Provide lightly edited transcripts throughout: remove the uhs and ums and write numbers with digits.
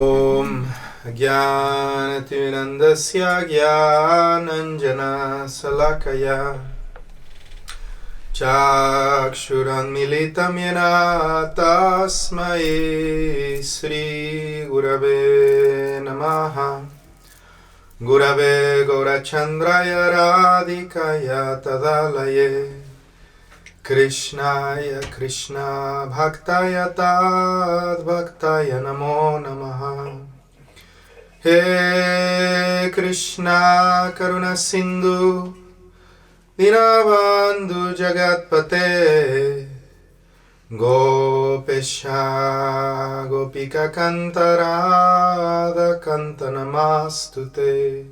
Om Jnanatirandasya Jnananjana Salakaya Chakshuranmilitam Yena Tasmai Sri Gurave Namaha Gurave Gaurachandraya Radhikaya Tadalaye Krishnaya Krishna Bhaktaya Tad Bhaktaya Namo Namaha He Krishna Karuna Sindhu Dinabandhu Jagatpate Gopesha Gopika Kantarada Kantanamastute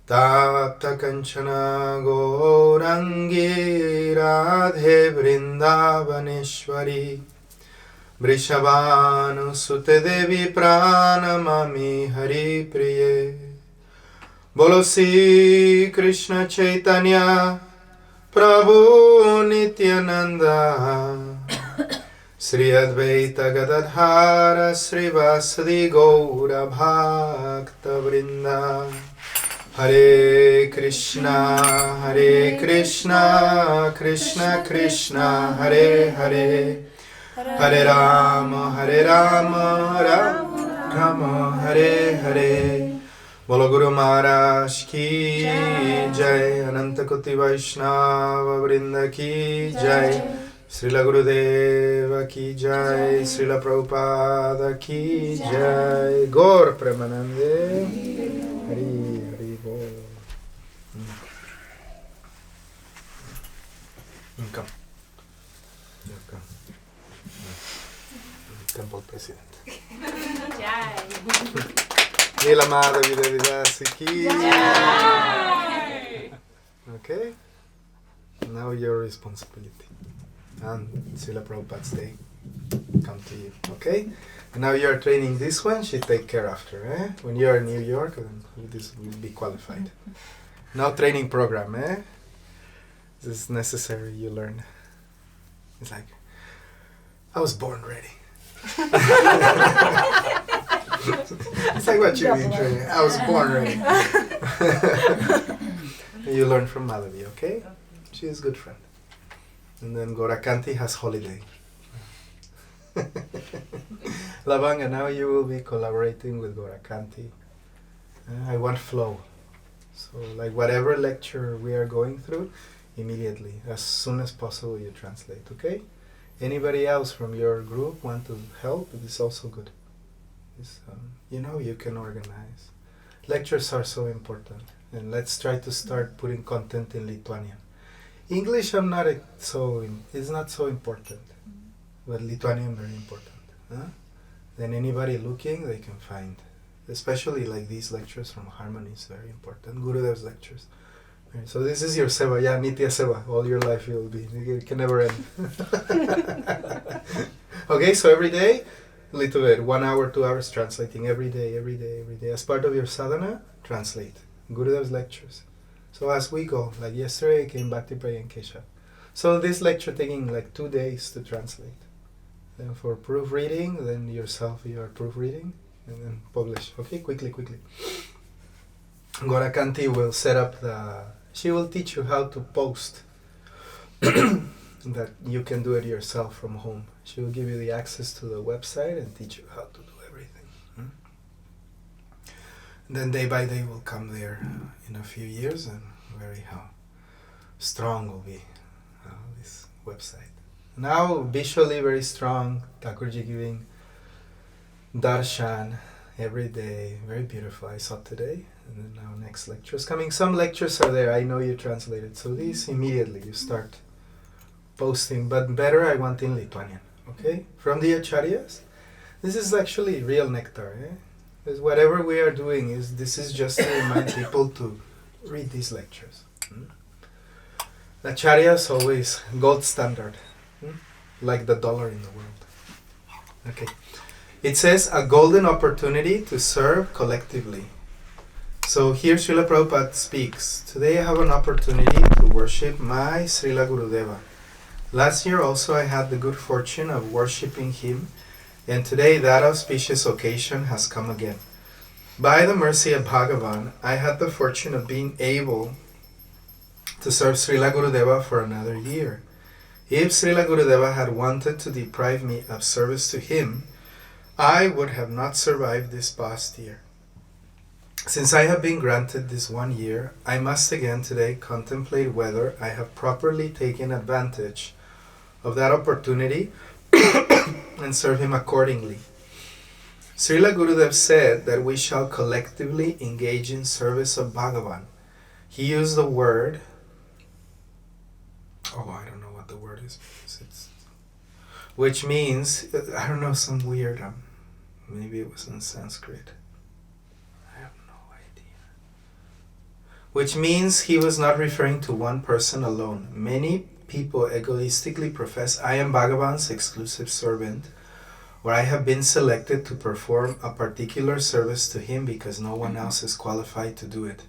Tapta Kanchana Gourangi Radhe Vrindavaneshwari Vrishabhanu Sute Devi Pranamami Hari Priye Bolo Sri Krishna Chaitanya Prabhu Nityananda Sri Advaita Gadadhara Sri Vasadi Gaura Bhakta Vrinda Hare Krishna Krishna Krishna Hare Hare Hare Rama Rama Rama Hare Hare Bolo Guru Maharaj Ki Jai Ananta Koti Vaishnava Vrinda Ki Jai Srila Gurudeva Ki Jai Srila Prabhupada Ki Jai Gaur Premanande Hari Come. Temple President. Jai. Nila Madhuri Devidasi Ki. Okay? Now your responsibility. And Srila Prabhupada's day come to you. Okay? And now you're training this one, she take care after. When you're in New York, then this will be qualified. Now training program. This is necessary, you learn. It's like, I was born ready. It's like what you've been training. I was born ready. You learn from Madhuri, okay? She is a good friend. And then Gorakanti has holiday. Lavanga, now you will be collaborating with Gorakanti. I want flow. So like whatever lecture we are going through, immediately, as soon as possible, you translate, okay? Anybody else from your group want to help? It is also good. It's, you can organize. Lectures are so important. And let's try to start putting content in Lithuanian. English, it's not so important. But Lithuanian, very important. Then anybody looking, they can find. Especially like these lectures from Harmony is very important. Gurudev's lectures. So this is your seva, Nitya seva. All your life you will be. It can never end. Okay, so every day, a little bit, 1 hour, 2 hours translating every day. As part of your sadhana, translate. Gurudev's lectures. So as we go, like yesterday, I came back to Prayan Kesha. So this lecture taking like 2 days to translate. Then for proofreading, then yourself, you are proofreading, and then publish. Okay, quickly. Gorakanti will set up she will teach you how to post that you can do it yourself from home. She will give you the access to the website and teach you how to do everything. Then day by day will come there in a few years, and how strong will be this website. Now visually very strong, Thakurji giving darshan every day, very beautiful. I saw today. And then now next lecture is coming. Some lectures are there, I know you translated. So these immediately you start posting. But better I want in Lithuanian, okay? From the Acharyas. This is actually real nectar, Because whatever we are doing this is just to remind people to read these lectures. The Acharyas always gold standard. Like the dollar in the world. Okay. It says a golden opportunity to serve collectively. So here Srila Prabhupada speaks. Today I have an opportunity to worship my Srila Gurudeva. Last year also I had the good fortune of worshipping him And today that auspicious occasion has come again. By the mercy of Bhagavan, I had the fortune of being able to serve Srila Gurudeva for another year. If Srila Gurudeva had wanted to deprive me of service to him, I would have not survived this past year. Since I have been granted this 1 year, I must again today contemplate whether I have properly taken advantage of that opportunity and serve him accordingly. Srila Gurudev said that we shall collectively engage in service of Bhagavan. He used the word, I don't know what the word is, which means, I don't know, some weird, maybe it was in Sanskrit. I have no idea. Which means he was not referring to one person alone. Many people egoistically profess, I am Bhagavan's exclusive servant, or I have been selected to perform a particular service to him because no one else is qualified to do it.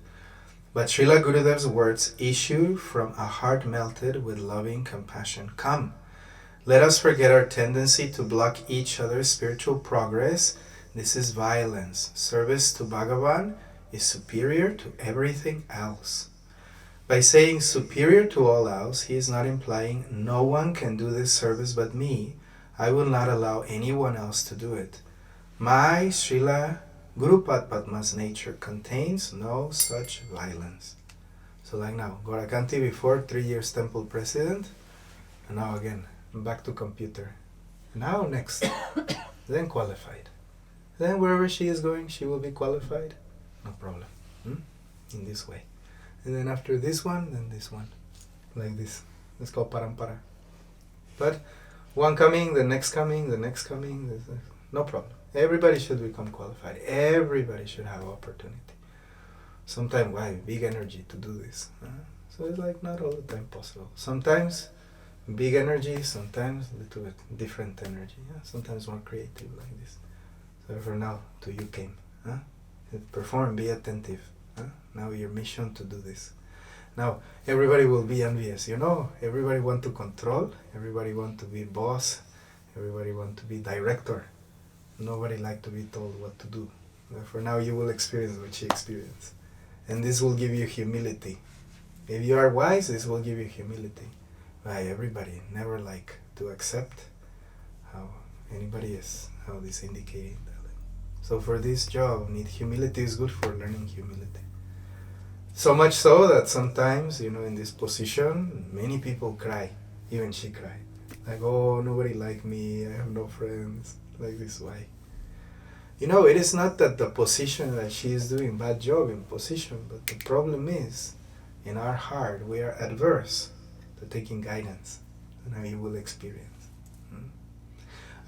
But Srila Gurudev's words issue from a heart melted with loving compassion. Come, let us forget our tendency to block each other's spiritual progress. This is violence. Service to Bhagavan is superior to everything else. By saying superior to all else, he is not implying no one can do this service but me. I will not allow anyone else to do it. My Srila Guru Padma's nature contains no such violence. So like now, Gorakanti before, 3 years temple president, and now again, back to computer. Now next, then qualified. Then wherever she is going, she will be qualified. No problem. In this way. And then after this one, then this one. Like this. It's called parampara. But one coming, the next coming, the next coming, no problem. Everybody should become qualified. Everybody should have opportunity. Sometimes, why? Big energy to do this. So it's like not all the time possible. Sometimes big energy, sometimes a little bit different energy. Sometimes more creative like this. So for now, to you came. Perform, be attentive. Now your mission to do this. Now, everybody will be envious. Everybody want to control. Everybody want to be boss. Everybody want to be director. Nobody like to be told what to do. For now, you will experience what she experienced. And this will give you humility. If you are wise, this will give you humility. Why everybody never like to accept how anybody is, how this indicating. So for this job, humility is good for learning humility. So much so that sometimes, in this position, many people cry. Even she cried. Like, oh, nobody like me, I have no friends. Like this, why? It is not that the position that she is doing bad job in position, but the problem is, in our heart, we are adverse to taking guidance. And how you will experience.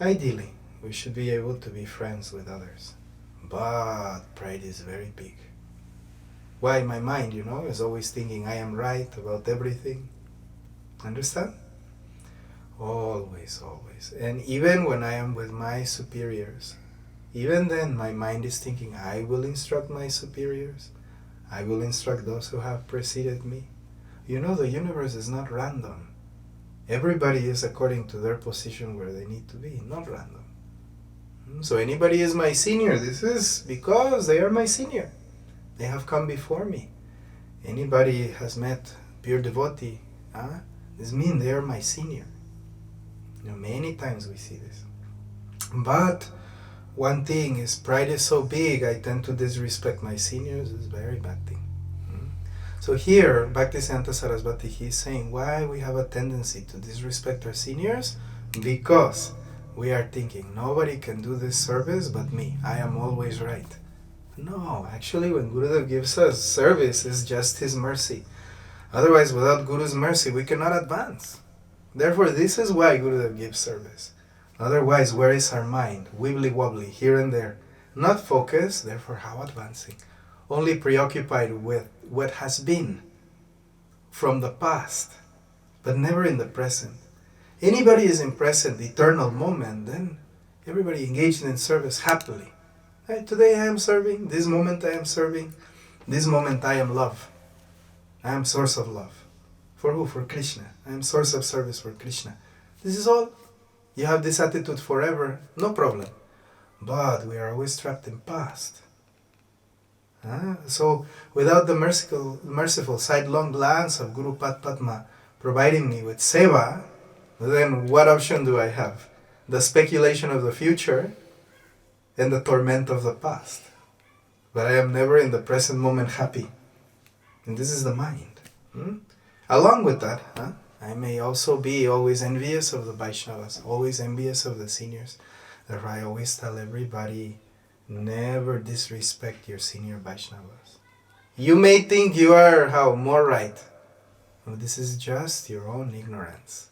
Ideally, we should be able to be friends with others. But pride is very big. Why? My mind, is always thinking I am right about everything. Understand? Always, always. And even when I am with my superiors, even then my mind is thinking I will instruct my superiors. I will instruct those who have preceded me. The universe is not random. Everybody is according to their position where they need to be, not random. So anybody is my senior, this is because they are my senior. They have come before me. Anybody has met pure devotee, this means they are my senior. Many times we see this. But one thing is, pride is so big, I tend to disrespect my seniors. It's a very bad thing. So here, Bhaktisidhanta Saraswati, he's saying why we have a tendency to disrespect our seniors? Because we are thinking, nobody can do this service but me. I am always right. No, actually when Gurudev gives us service, it's just his mercy. Otherwise, without Guru's mercy, we cannot advance. Therefore, this is why Gurudev gives service. Otherwise, where is our mind? Wibbly-wobbly, here and there. Not focused, therefore how advancing? Only preoccupied with what has been from the past, but never in the present. Anybody is in present, eternal moment, then everybody engaged in service happily. Today I am serving, this moment I am serving, this moment I am love. I am source of love. For who? For Krishna. I am source of service for Krishna. This is all. You have this attitude forever, no problem. But we are always trapped in past. So without the merciful sidelong glance of Guru Padma providing me with seva, then what option do I have? The speculation of the future and the torment of the past. But I am never in the present moment happy. And this is the mind. Along with that, I may also be always envious of the Vaishnavas, always envious of the seniors. Therefore I always tell everybody, never disrespect your senior Vaishnavas. You may think you are more right. No, this is just your own ignorance.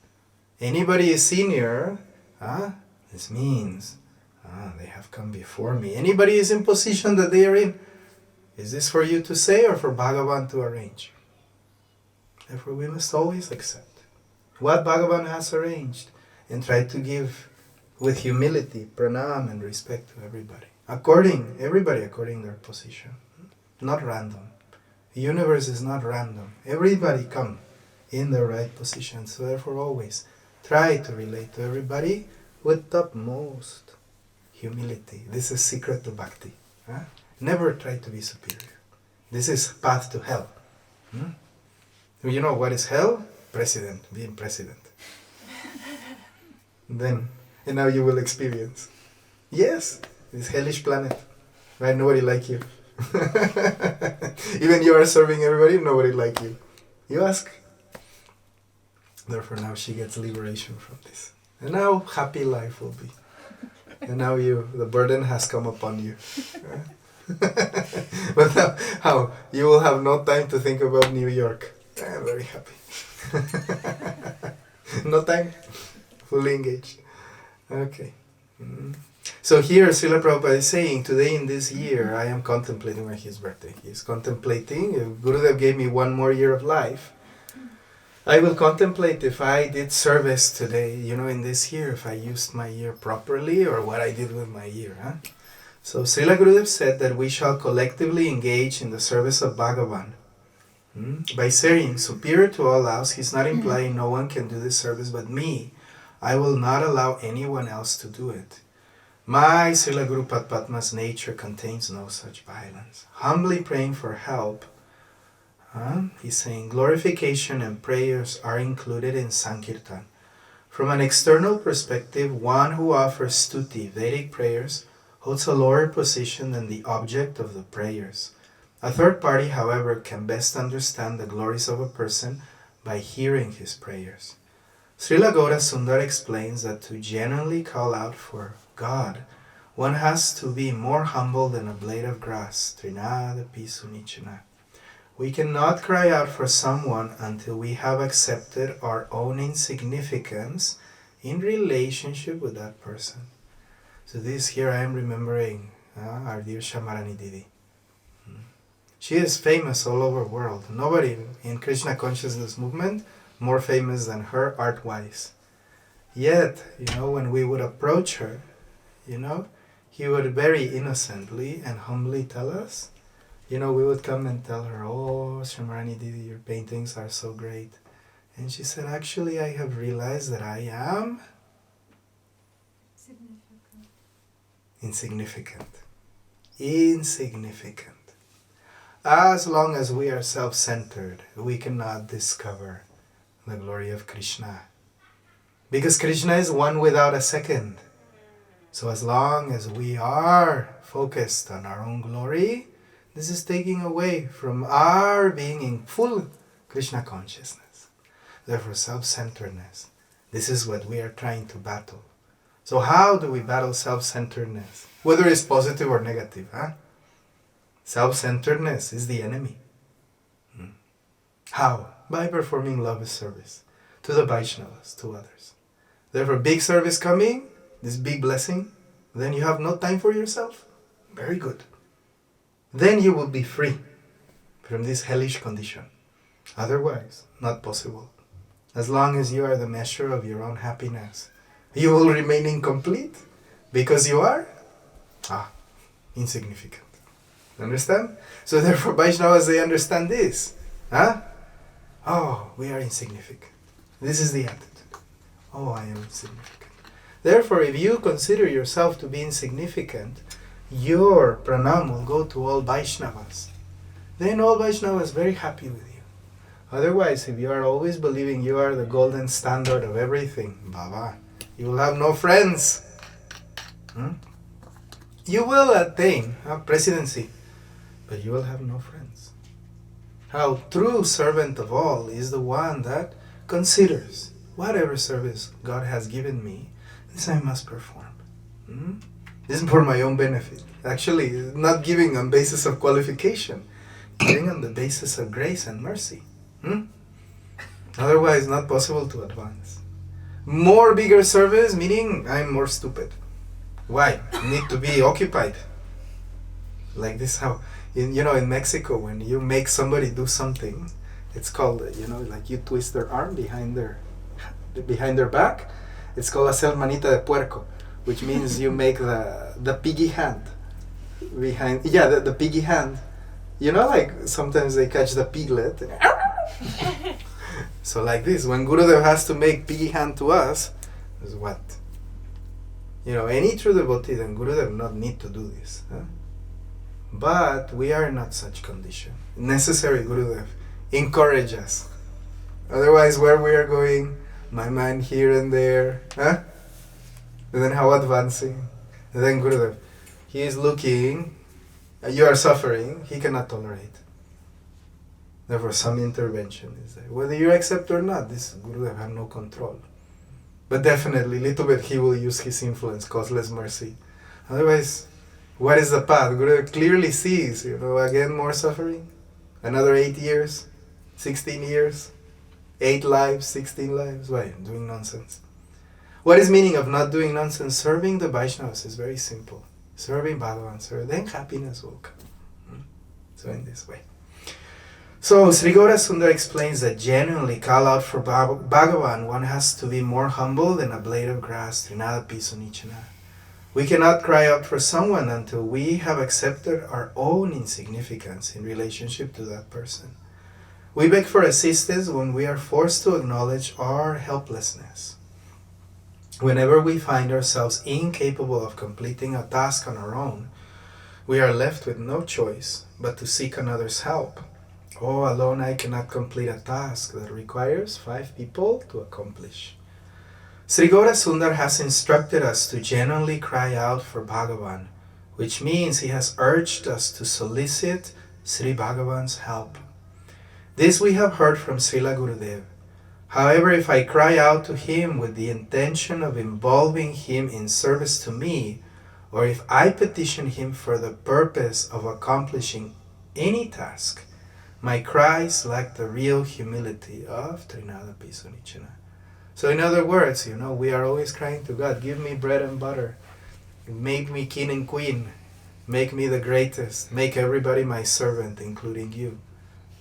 Anybody is senior, this means they have come before me. Anybody is in position that they are in. Is this for you to say or for Bhagavan to arrange? Therefore we must always accept what Bhagavan has arranged and try to give with humility, pranam and respect to everybody. Everybody according to their position. Not random. The universe is not random. Everybody come in the right position. So therefore always try to relate to everybody with utmost humility. This is secret to bhakti. Never try to be superior. This is path to hell. You know what is hell? President, being president. And now you will experience. Yes, this hellish planet. Right? Nobody like you. Even you are serving everybody, nobody like you. You ask. Therefore now she gets liberation from this. And now happy life will be. And now the burden has come upon you. But now, how? You will have no time to think about New York. I am very happy. No time? Fully engaged. Okay. So here Srila Prabhupada is saying, today in this year, I am contemplating on his birthday. He is contemplating, if Gurudev gave me one more year of life, I will contemplate if I did service today, in this year, if I used my year properly or what I did with my year. So Srila Gurudev said that we shall collectively engage in the service of Bhagavan. By saying superior to all else, he's not implying no one can do this service but me. I will not allow anyone else to do it. My Srila Guru Padma's nature contains no such violence. Humbly praying for help, he's saying glorification and prayers are included in Sankirtan. From an external perspective, one who offers stuti, Vedic prayers, holds a lower position than the object of the prayers. A third party, however, can best understand the glories of a person by hearing his prayers. Srila Gaura Sundar explains that to genuinely call out for God, one has to be more humble than a blade of grass. Trinada Pisunichana. We cannot cry out for someone until we have accepted our own insignificance in relationship with that person. So here I am remembering our dear Shamarani Didi. She is famous all over the world. Nobody in Krishna consciousness movement more famous than her art-wise. Yet, when we would approach her, he would very innocently and humbly tell us, we would come and tell her, oh, Shamarani Didi, your paintings are so great. And she said, actually, I have realized that I am insignificant. As long as we are self-centered, we cannot discover the glory of Krishna. Because Krishna is one without a second. So as long as we are focused on our own glory, this is taking away from our being in full Krishna consciousness. Therefore, self-centeredness, this is what we are trying to battle. So how do we battle self-centeredness? Whether it's positive or negative, Self-centeredness is the enemy. How? By performing love service to the Vaishnavas, to others. Therefore, big service coming, this big blessing, then you have no time for yourself. Very good. Then you will be free from this hellish condition. Otherwise, not possible. As long as you are the measure of your own happiness, you will remain incomplete because you are insignificant. Understand? So therefore Vaishnavas, they understand this. Oh, we are insignificant. This is the attitude. Oh, I am insignificant. Therefore, if you consider yourself to be insignificant, your pranam will go to all Vaishnavas. Then all Vaishnavas very happy with you. Otherwise, if you are always believing you are the golden standard of everything, Baba, you will have no friends. You will attain presidency, but you will have no friends. How true servant of all is the one that considers whatever service God has given me, this I must perform. This is for my own benefit. Actually, not giving on basis of qualification, giving on the basis of grace and mercy. Otherwise, not possible to advance. More bigger service, meaning I'm more stupid. Why? Need to be occupied. Like this, how in Mexico, when you make somebody do something, it's called like you twist their arm behind their back. It's called hacer manita de puerco, which means you make the piggy hand behind. Yeah, the piggy hand. Like sometimes they catch the piglet. So like this, when Gurudev has to make piggy hand to us, is what? Any true devotee, then Gurudev not need to do this. But we are not such condition. Necessary Gurudev encourage us. Otherwise, where we are going, my mind here and there. And then how advancing? And then Gurudev, he is looking, you are suffering, he cannot tolerate. Therefore, some intervention is there. Whether you accept or not, this Gurudev have no control. But definitely, little bit he will use his influence, causeless mercy. Otherwise, what is the path? Gurudev clearly sees, again more suffering. Another 8 years, 16 years, 8 lives, 16 lives. Why? Doing nonsense. What is meaning of not doing nonsense? Serving the Vaishnavas is very simple. Serving Bhagavan, then happiness will come. So in this way. So Sri Gaura Sundar explains that genuinely call out for Bhagavan, one has to be more humble than a blade of grass, Trinadapi Sunichana. We cannot cry out for someone until we have accepted our own insignificance in relationship to that person. We beg for assistance when we are forced to acknowledge our helplessness. Whenever we find ourselves incapable of completing a task on our own, we are left with no choice but to seek another's help. Oh, alone I cannot complete a task that requires 5 people to accomplish. Sri Gaura Sundar has instructed us to genuinely cry out for Bhagavan, which means he has urged us to solicit Sri Bhagavan's help. This we have heard from Srila Gurudev. However, if I cry out to him with the intention of involving him in service to me, or if I petition him for the purpose of accomplishing any task, my cries lack the real humility of Trinadapi Sunichana. So in other words, we are always crying to God, give me bread and butter, make me king and queen, make me the greatest, make everybody my servant, including you.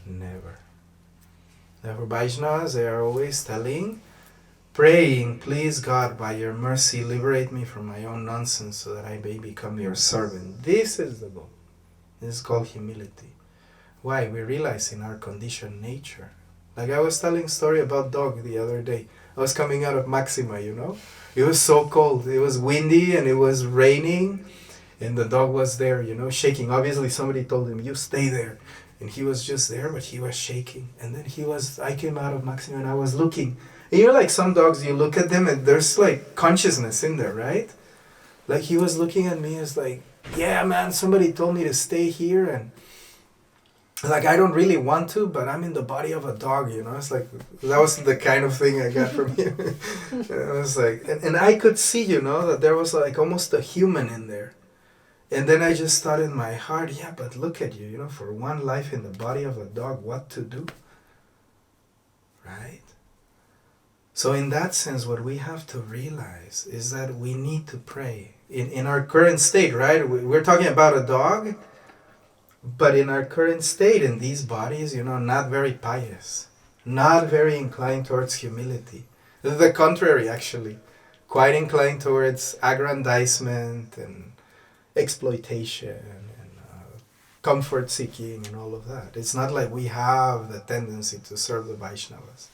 Never. Therefore, Vaishnavas, they are always praying, please God, by your mercy, liberate me from my own nonsense so that I may become your servant. This is the goal. This is called humility. Why? We realize in our conditioned nature. Like I was telling a story about dog the other day. I was coming out of Maxima, It was so cold. It was windy and it was raining. And the dog was there, shaking. Obviously somebody told him, you stay there. And he was just there, but he was shaking. And then I came out of Maxima and I was looking. And like some dogs, you look at them and there's like consciousness in there, right? Like he was looking at me as like, yeah, man, somebody told me to stay here. And like, I don't really want to, but I'm in the body of a dog, It's like, that was the kind of thing I got from him. And I was like, and I could see, that there was like almost a human in there. And then I just thought in my heart, yeah, but look at you, for one life in the body of a dog, what to do? Right? So in that sense, what we have to realize is that we need to pray. In our current state, right? We're talking about a dog. But in our current state, in these bodies, not very pious, not very inclined towards humility. The contrary, actually. Quite inclined towards aggrandizement and exploitation and comfort seeking and all of that. It's not like we have the tendency to serve the Vaishnavas.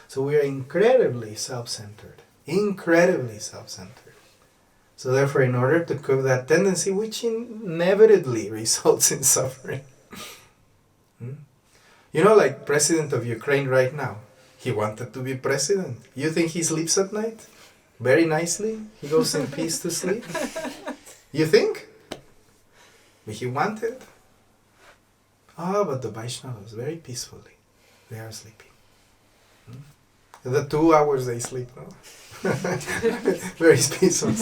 So we are incredibly self-centered. Incredibly self-centered. So therefore, in order to curb that tendency, which inevitably results in suffering. You know, like President of Ukraine right now, he wanted to be president. You think he sleeps at night? Very nicely? He goes in peace to sleep? You think? But he wanted. But the Vaishnavas, very peacefully, they are sleeping. The 2 hours they sleep, no? Very peaceful.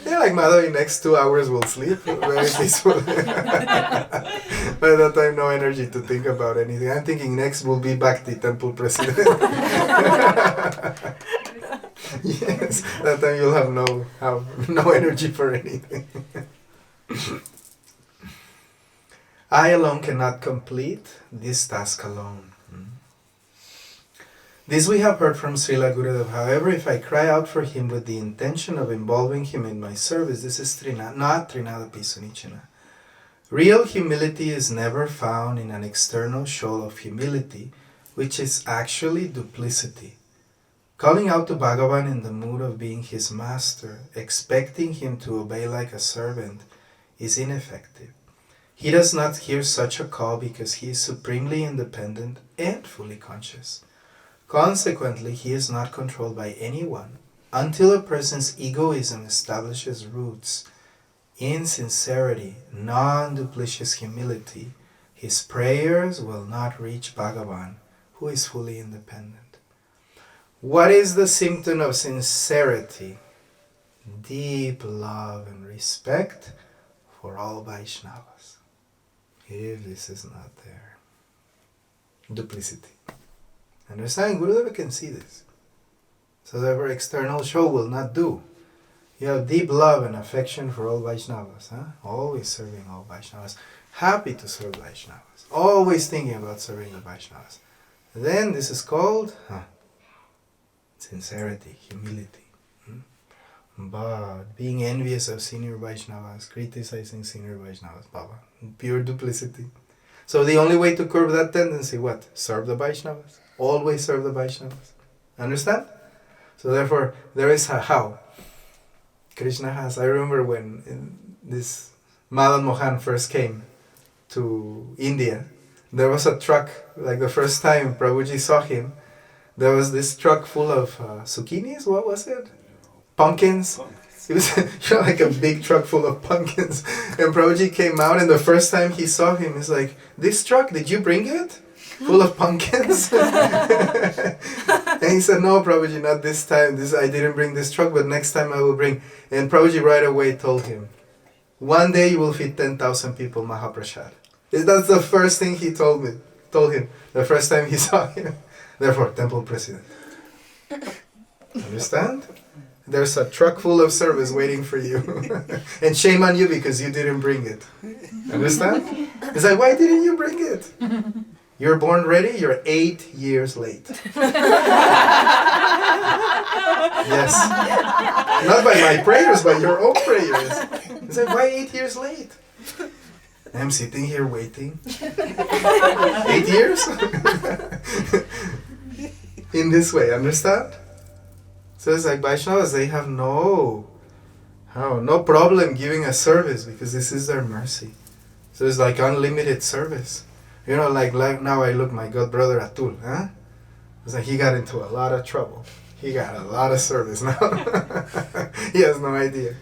Yeah, like Madhuri, next 2 hours will sleep, very peaceful. By that time, no energy to think about anything. I'm thinking next will be Bhakti Temple President. Yes, that time you'll have no energy for anything. I alone cannot complete this task alone. This we have heard from Srila Gurudev. However, if I cry out for him with the intention of involving him in my service, this is not Trinadapi Sunichana. Real humility is never found in an external show of humility, which is actually duplicity. Calling out to Bhagavan in the mood of being his master, expecting him to obey like a servant, is ineffective. He does not hear such a call because he is supremely independent and fully conscious. Consequently, he is not controlled by anyone until a person's egoism establishes roots. In sincerity, non-duplicitous humility, his prayers will not reach Bhagavan, who is fully independent. What is the symptom of sincerity? Deep love and respect for all Vaishnavas. If this is not there, duplicity. Understand? Gurudeva can see this. So therefore external show will not do. You have deep love and affection for all Vaishnavas. Always serving all Vaishnavas. Happy to serve Vaishnavas. Always thinking about serving the Vaishnavas. Then this is called sincerity, humility. But being envious of senior Vaishnavas, criticizing senior Vaishnavas, Baba, pure duplicity. So the only way to curb that tendency, what? Serve the Vaishnavas. Always serve the Vaishnavas. Understand? So therefore, there is a how. Krishna has, I remember when this Madan Mohan first came to India, there was a truck, like the first time Prabhuji saw him, there was this truck full of zucchinis, what was it? Pumpkins. It was like a big truck full of pumpkins. And Prabhuji came out and the first time he saw him, he's like, this truck, did you bring it? Full of pumpkins? And he said, no, Prabhuji, not this time. I didn't bring this truck, but next time I will bring. And Prabhuji right away told him, one day you will feed 10,000 people Mahaprasad. That's the first thing he told him, the first time he saw him. Therefore, temple president. Understand? There's a truck full of service waiting for you. And shame on you because you didn't bring it. Understand? It's like, why didn't you bring it? You're born ready, you're 8 years late. Yes. Not by my prayers, by your own prayers. It's like, why 8 years late? I'm sitting here waiting. 8 years? In this way, understand? So it's like Vaishnavas, they have no problem giving a service because this is their mercy. So it's like unlimited service. You know, like now I look my god brother Atul, It's like he got into a lot of trouble. He got a lot of service now. He has no idea.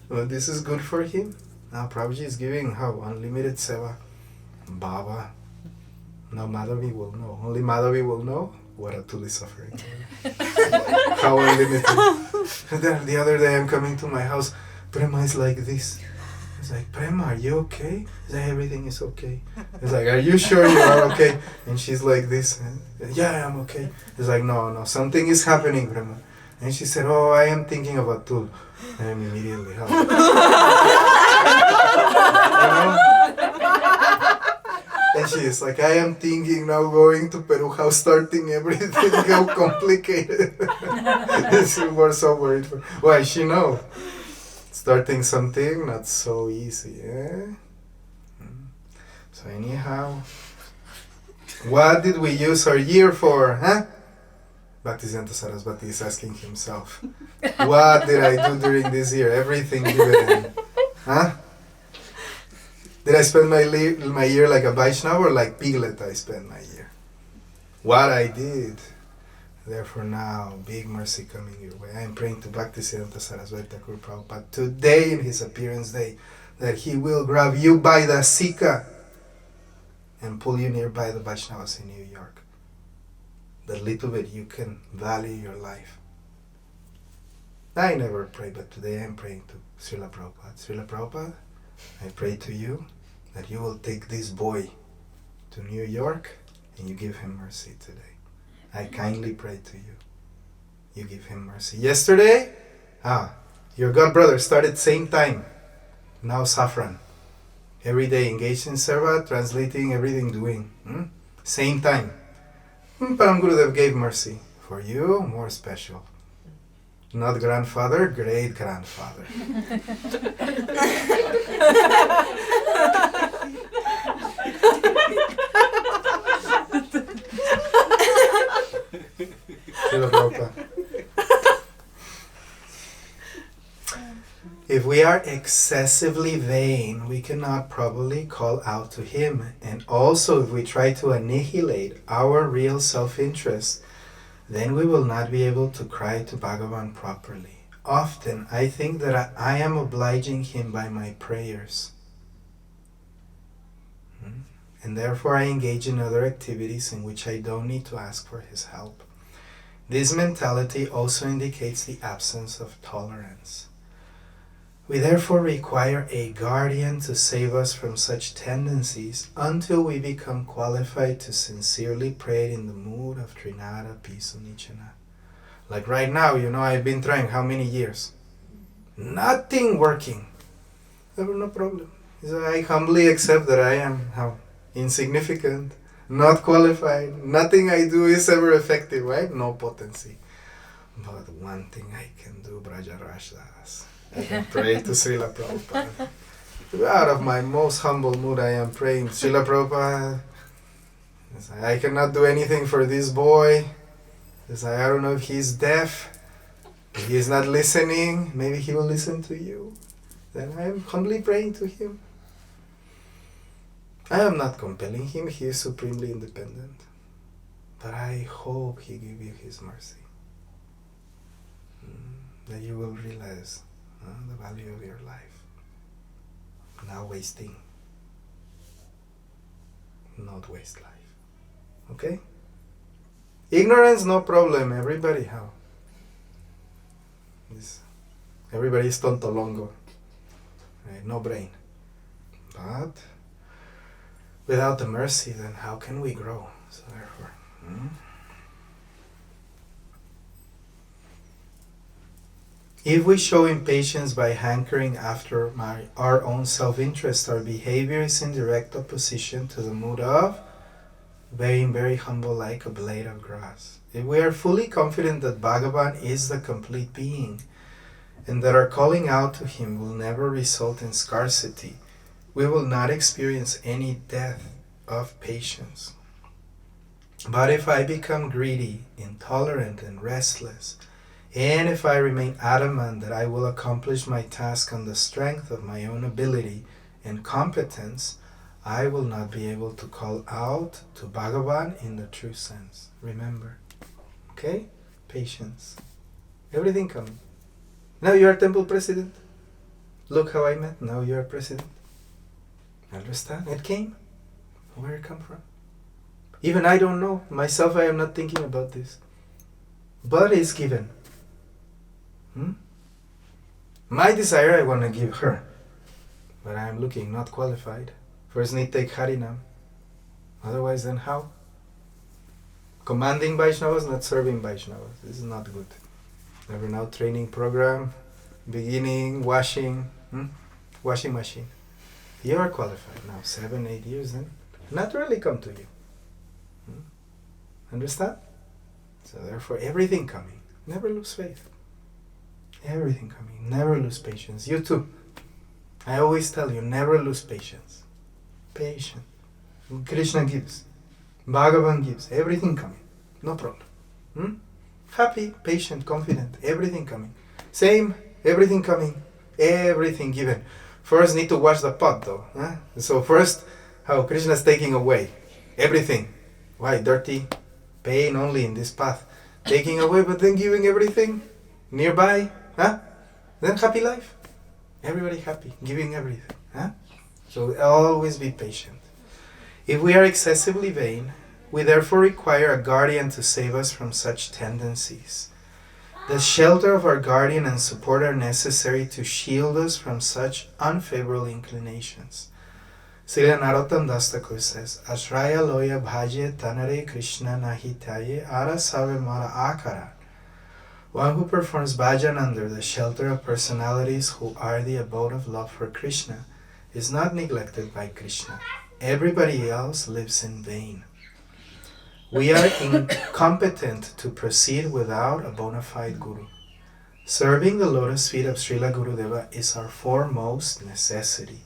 Well, this is good for him. Now Prabhuji is giving unlimited seva. Baba. No Madhavi will know. Only Madhavi will know what Atul is suffering. How unlimited. And then the other day I'm coming to my house. Prema is like this. It's like, Prema, are you okay? It's like, everything is okay. It's like, are you sure you are okay? And she's like this. Yeah, I'm okay. It's like, no, something is happening, Prema. And she said, oh, I am thinking of Atul. And I'm immediately, you know? And she is like, I am thinking now going to Peru, how starting everything, how complicated. We're so worried for. Why, she know. Starting something not so easy, So anyhow, what did we use our year for, Bhaktisidhanta Saraswati is asking himself, what did I do during this year? Everything given. Huh? Did I spend my year like a Vaishnava or like Piglet I spent my year? What I did. Therefore now, big mercy coming your way. I am praying to Bhaktisiddhanta Saraswati Prabhupada today in his appearance day that he will grab you by the sika and pull you nearby the Vaishnavas in New York. The little bit you can value your life. I never pray, but today I am praying to Srila Prabhupada. Srila Prabhupada, I pray to you that you will take this boy to New York and you give him mercy today. I kindly pray to you. You give him mercy. Yesterday, your god brother started same time. Now Saffron. Every day engaged in seva, translating, everything doing. Same time. Param Gurudev gave mercy. For you, more special. Not grandfather, great grandfather. If we are excessively vain, we cannot probably call out to him. And also, if we try to annihilate our real self-interest, then we will not be able to cry to Bhagavan properly. Often, I think that I am obliging him by my prayers. And therefore, I engage in other activities in which I don't need to ask for his help. This mentality also indicates the absence of tolerance. We therefore require a guardian to save us from such tendencies until we become qualified to sincerely pray in the mood of Trinada, peace, Unichana. Like right now, I've been trying how many years? Nothing working. No problem. So I humbly accept that I am insignificant, not qualified. Nothing I do is ever effective, right? No potency. But one thing I can do, Brajarashdas. I can pray to Srila Prabhupada. Out of my most humble mood, I am praying, Srila Prabhupada, I cannot do anything for this boy. I don't know if he's deaf, if he's not listening, maybe he will listen to you. Then I am humbly praying to him. I am not compelling him, he is supremely independent. But I hope he give you his mercy. That you will realize the value of your life. Not wasting. Not waste life. Okay? Ignorance, no problem. Everybody everybody is tontolongo. Right? No brain. But without the mercy, then how can we grow? So therefore, if we show impatience by hankering after our own self-interest, our behavior is in direct opposition to the mood of being very humble like a blade of grass. If we are fully confident that Bhagavan is the complete being, and that our calling out to him will never result in scarcity, we will not experience any death of patience. But if I become greedy, intolerant, and restless, and if I remain adamant that I will accomplish my task on the strength of my own ability and competence, I will not be able to call out to Bhagavan in the true sense. Remember. Okay? Patience. Everything coming. Now you are temple president. Look how I met. Now you are president. Understand? It came. Where it come from? Even I don't know. Myself, I am not thinking about this. But it's given. My desire I want to give her. But I am looking not qualified. First need take Harinam. Otherwise then how? Commanding Vaishnavas, not serving Vaishnavas. This is not good. Never now training program, beginning, washing, washing machine. You are qualified now, 7-8 years then. Naturally come to you. Understand? So therefore everything coming. Never lose faith. Everything coming. Never lose patience. You too. I always tell you, never lose patience. Patience. Krishna gives. Bhagavan gives. Everything coming. No problem. happy, patient, confident, everything coming. Same, everything coming, everything given. First need to wash the pot though. Huh? So first, how Krishna is taking away everything. Why? Dirty, pain only in this path. Taking away, but then giving everything nearby. Huh? Then happy life. Everybody happy, giving everything. Huh? So always be patient. If we are excessively vain, we therefore require a guardian to save us from such tendencies. The shelter of our guardian and support are necessary to shield us from such unfavorable inclinations. Srila Narottam Das Thakur says, Ashraya loya bhaje tanare Krishna nahitaye ara save mara akara. One who performs bhajan under the shelter of personalities who are the abode of love for Krishna is not neglected by Krishna. Everybody else lives in vain. We are incompetent to proceed without a bona fide guru. Serving the lotus feet of Srila Gurudeva is our foremost necessity.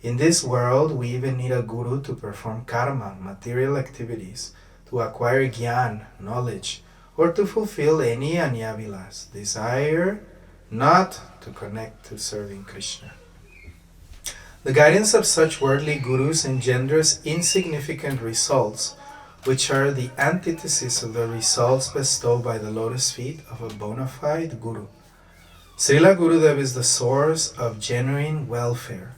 In this world, we even need a guru to perform karma, material activities, to acquire jnana, knowledge, or to fulfill any anyavilas, desire not to connect to serving Krishna. The guidance of such worldly gurus engenders insignificant results, which are the antithesis of the results bestowed by the lotus feet of a bona fide guru. Srila Gurudev is the source of genuine welfare.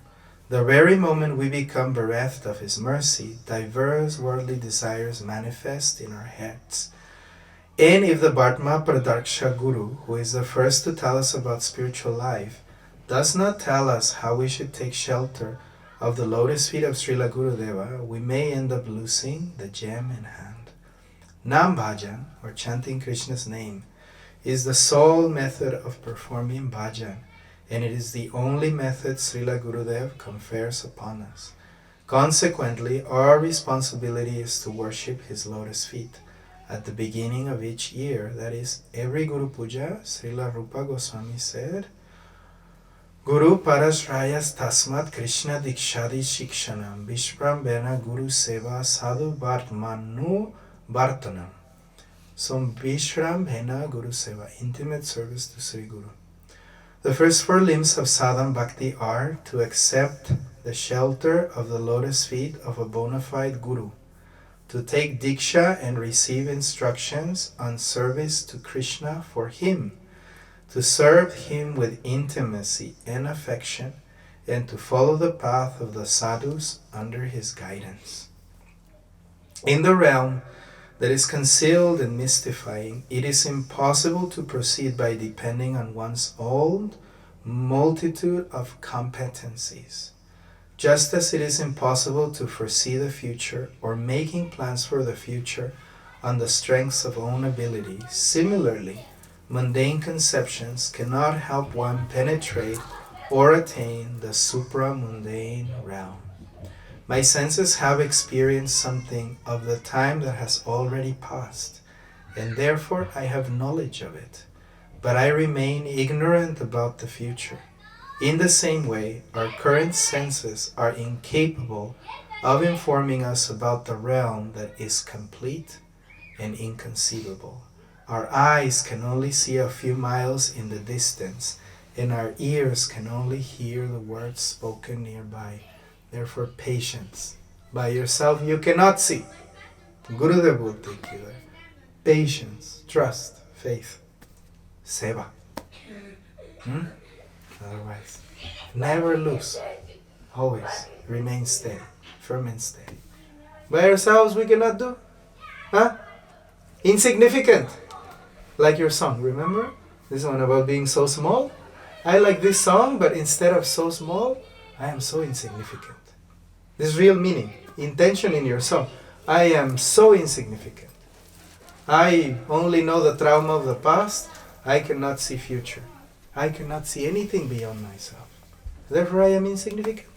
The very moment we become bereft of his mercy, diverse worldly desires manifest in our hearts. And if the Bhartma Pradaksha Guru, who is the first to tell us about spiritual life, does not tell us how we should take shelter of the lotus feet of Srila Gurudeva, we may end up losing the gem in hand. Nam bhajan, or chanting Krishna's name, is the sole method of performing bhajan, and it is the only method Srila Gurudev confers upon us. Consequently, our responsibility is to worship his lotus feet. At the beginning of each year, that is, every Guru Puja, Srila Rupa Goswami said, Guru Parasrayas Tasmat Krishna Dikshadi Shikshanam Vishpram Bena Guru Seva Sadhu Bhartmanu Bhartanam. So Vishram Bena Guru Seva, intimate service to Sri Guru. The first four limbs of sadhana bhakti are to accept the shelter of the lotus feet of a bona fide guru, to take diksha and receive instructions on service to Krishna for him, to serve him with intimacy and affection, and to follow the path of the sadhus under his guidance. In the realm that is concealed and mystifying, it is impossible to proceed by depending on one's own multitude of competencies. Just as it is impossible to foresee the future or making plans for the future on the strengths of own ability, similarly, mundane conceptions cannot help one penetrate or attain the supra-mundane realm. My senses have experienced something of the time that has already passed, and therefore I have knowledge of it, but I remain ignorant about the future. In the same way, our current senses are incapable of informing us about the realm that is complete and inconceivable. Our eyes can only see a few miles in the distance, and our ears can only hear the words spoken nearby. Therefore, patience. By yourself, you cannot see. Gurudev will take you there. Patience, trust, faith, seva. Otherwise, never lose. Always remain steady, firm and steady. By ourselves, we cannot do. Insignificant. Like your song, remember? This one about being so small. I like this song, but instead of so small, I am so insignificant. This real meaning, intention in your song. I am so insignificant. I only know the trauma of the past. I cannot see future. I cannot see anything beyond myself. Therefore, I am insignificant.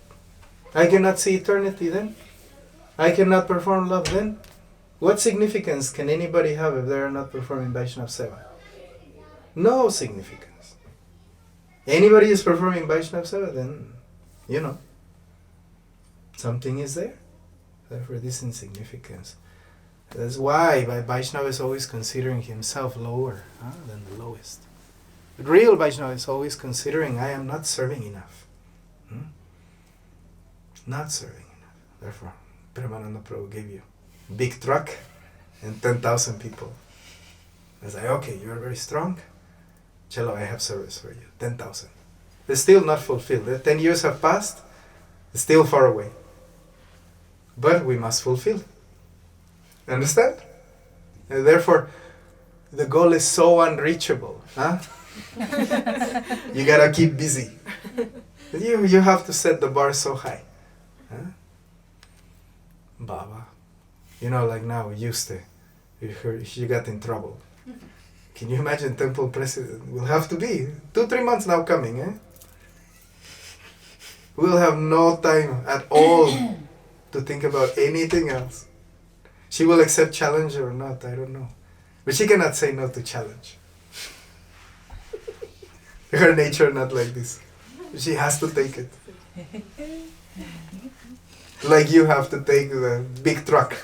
I cannot see eternity then. I cannot perform love then. What significance can anybody have if they are not performing Vaishnava Seva? No significance. Anybody is performing Vaishnava Seva, then, something is there. Therefore, this insignificance That's why Vaishnava is always considering himself lower than the lowest. But real Vaishnava is always considering, I am not serving enough. Not serving enough. Therefore, Premananda Prabhu gave you a big truck and 10,000 people. It's like, okay, you're very strong. Chelo, I have service for you. 10,000. They're still not fulfilled. The 10 years have passed. It's still far away. But we must fulfill. Understand? And therefore, the goal is so unreachable. You gotta keep busy. You have to set the bar so high. Baba. Like now, used to. You got in trouble. Can you imagine temple president? Will have to be 2-3 months now coming, We'll have no time at all to think about anything else. She will accept challenge or not, I don't know. But she cannot say no to challenge. Her nature not like this. She has to take it. Like you have to take the big truck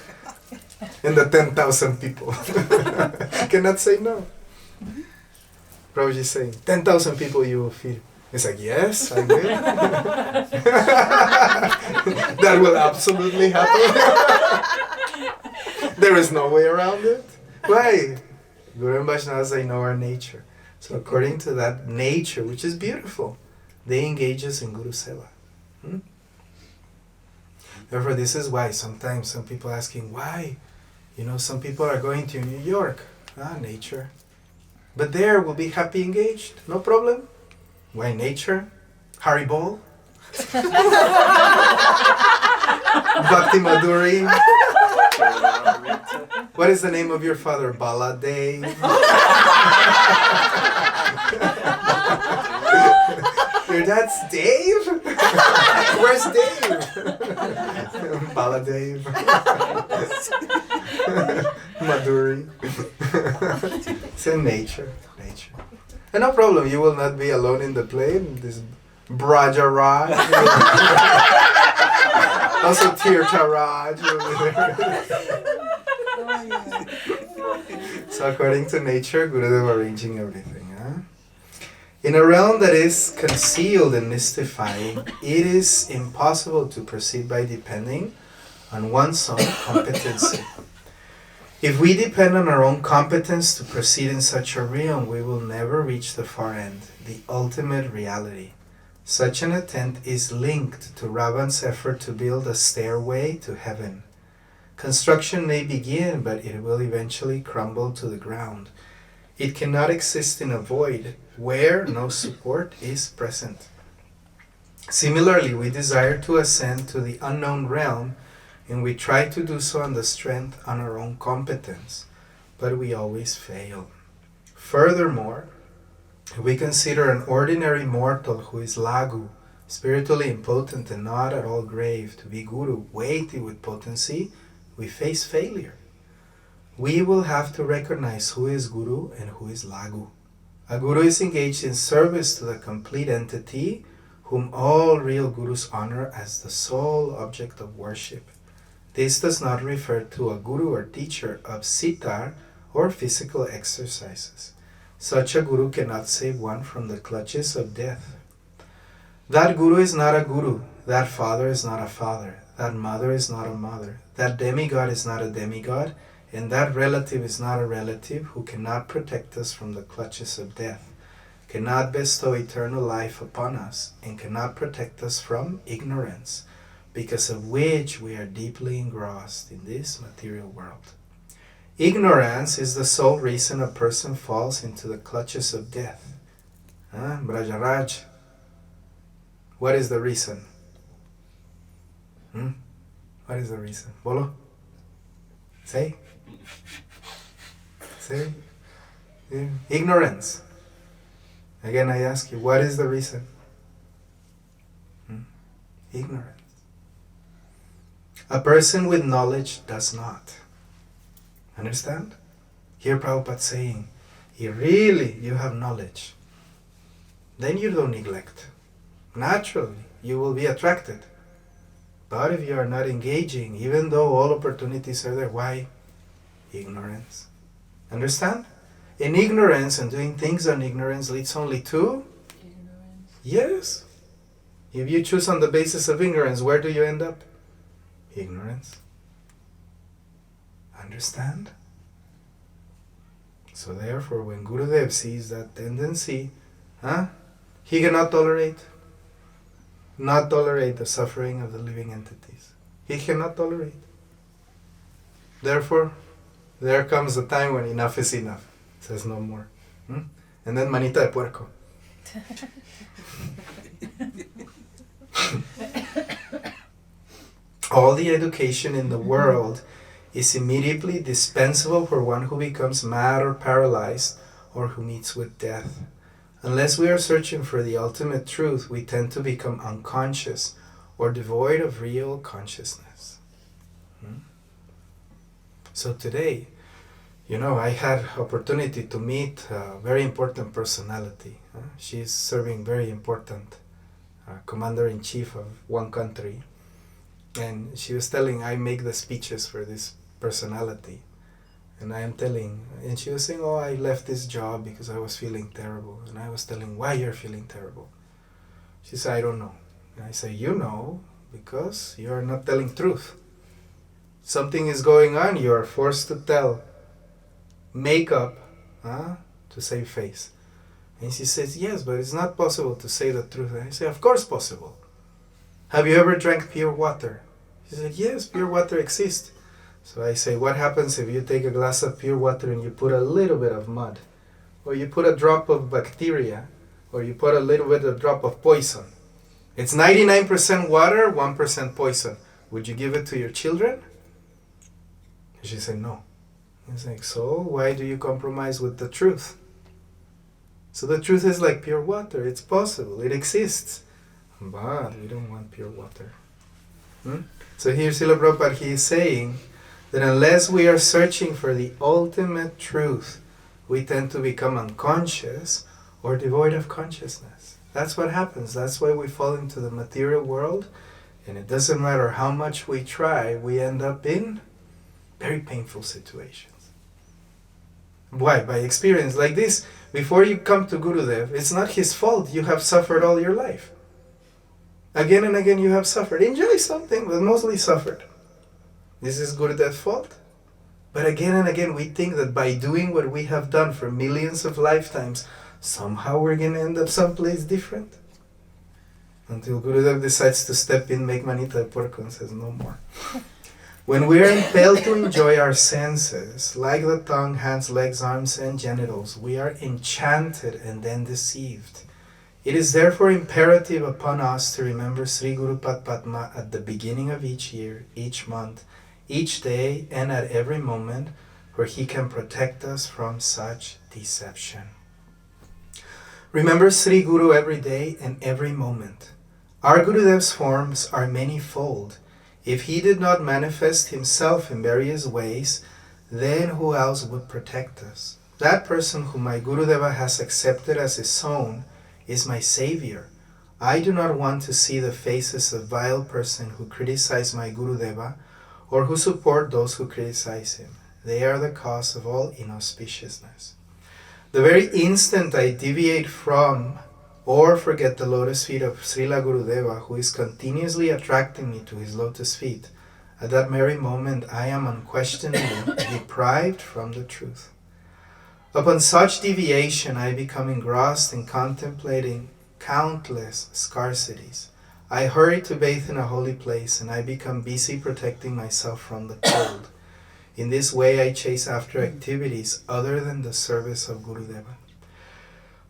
and the 10,000 people. She cannot say no. Prabhuji is saying, 10,000 people you will feed. It's like, yes, I will. That will absolutely happen. There is no way around it. Why? Guru and Vaishnavas, they know our nature. So according to that nature, which is beautiful, they engage us in Guru Seva. Therefore, this is why sometimes some people asking, why? Some people are going to New York. Nature. But there we'll be happy engaged. No problem. Why nature? Hari-bol? Bhakti Madhuri? What is the name of your father? Baladev? Your dad's Dave? Where's Dave? Baladev. Madhuri. It's in nature. And no problem, you will not be alone in the plane. This Braja Raj. Also Tirtha Raj over there. So according to nature, Gurudev arranging everything. In a realm that is concealed and mystifying, it is impossible to proceed by depending on one's own competency. If we depend on our own competence to proceed in such a realm, we will never reach the far end, the ultimate reality. Such an attempt is linked to Ravan's effort to build a stairway to heaven. Construction may begin, but it will eventually crumble to the ground. It cannot exist in a void where no support is present. Similarly, we desire to ascend to the unknown realm, and we try to do so on the strength on our own competence, but we always fail. Furthermore, if we consider an ordinary mortal who is lagu, spiritually impotent and not at all grave, to be guru, weighty with potency, we face failure. We will have to recognize who is guru and who is lagu. A guru is engaged in service to the complete entity, whom all real gurus honor as the sole object of worship. This does not refer to a guru or teacher of sitar or physical exercises. Such a guru cannot save one from the clutches of death. That guru is not a guru. That father is not a father. That mother is not a mother. That demigod is not a demigod. And that relative is not a relative who cannot protect us from the clutches of death, cannot bestow eternal life upon us, and cannot protect us from ignorance, because of which we are deeply engrossed in this material world. Ignorance is the sole reason a person falls into the clutches of death. Brajaraj, what is the reason? What is the reason? Bolo? Say? Say? Yeah. Ignorance. Again, I ask you, what is the reason? Ignorance. A person with knowledge does not. Understand? Here Prabhupada saying, if really you have knowledge, then you don't neglect. Naturally, you will be attracted. But if you are not engaging, even though all opportunities are there, why? Ignorance. Understand? In ignorance and doing things on ignorance leads only to? Ignorance. Yes. If you choose on the basis of ignorance, where do you end up? Ignorance. Understand? So therefore, when Gurudev sees that tendency, he cannot tolerate the suffering of the living entities. He cannot tolerate. Therefore, there comes a time when enough is enough. Says no more. And then manita de puerco. All the education in the world is immediately dispensable for one who becomes mad or paralyzed or who meets with death. Unless we are searching for the ultimate truth, we tend to become unconscious or devoid of real consciousness. So today, I had opportunity to meet a very important personality. She's serving very important commander-in-chief of one country. And she was telling, I make the speeches for this personality. And I am telling, and she was saying, I left this job because I was feeling terrible. And I was telling, why you're feeling terrible? She said, I don't know. And I say, you know, because you are not telling truth. Something is going on, you are forced to tell. Make up to save face. And she says, yes, but it's not possible to say the truth. And I say, of course possible. Have you ever drank pure water? She said, yes, pure water exists. So I say, what happens if you take a glass of pure water and you put a little bit of mud? Or you put a drop of bacteria? Or you put a little bit of drop of poison? It's 99% water, 1% poison. Would you give it to your children? And she said, no. It's like, so why do you compromise with the truth? So the truth is like pure water. It's possible. It exists. But we don't want pure water. So here Srila Prabhupada, he is saying that unless we are searching for the ultimate truth, we tend to become unconscious or devoid of consciousness. That's what happens. That's why we fall into the material world. And it doesn't matter how much we try, we end up in very painful situations. Why? By experience like this. Before you come to Gurudev, it's not his fault. You have suffered all your life. Again and again you have suffered. Enjoy something, but mostly suffered. This is Gurudev's fault. But again and again we think that by doing what we have done for millions of lifetimes, somehow we're going to end up someplace different. Until Gurudev decides to step in, make manita de puerco, and says no more. When we are impelled to enjoy our senses, like the tongue, hands, legs, arms, and genitals, we are enchanted and then deceived. It is therefore imperative upon us to remember Sri Guru Padma at the beginning of each year, each month, each day, and at every moment, where he can protect us from such deception. Remember Sri Guru every day and every moment. Our Gurudev's forms are many-fold. If he did not manifest himself in various ways, then who else would protect us? That person whom my Gurudeva has accepted as his own is my Savior. I do not want to see the faces of vile persons who criticize my Gurudeva or who support those who criticize him. They are the cause of all inauspiciousness. The very instant I deviate from or forget the lotus feet of Srila Gurudeva, who is continuously attracting me to his lotus feet, at that very moment I am unquestionably deprived from the truth. Upon such deviation I become engrossed in contemplating countless scarcities. I hurry to bathe in a holy place and I become busy protecting myself from the cold. In this way I chase after activities other than the service of Gurudeva.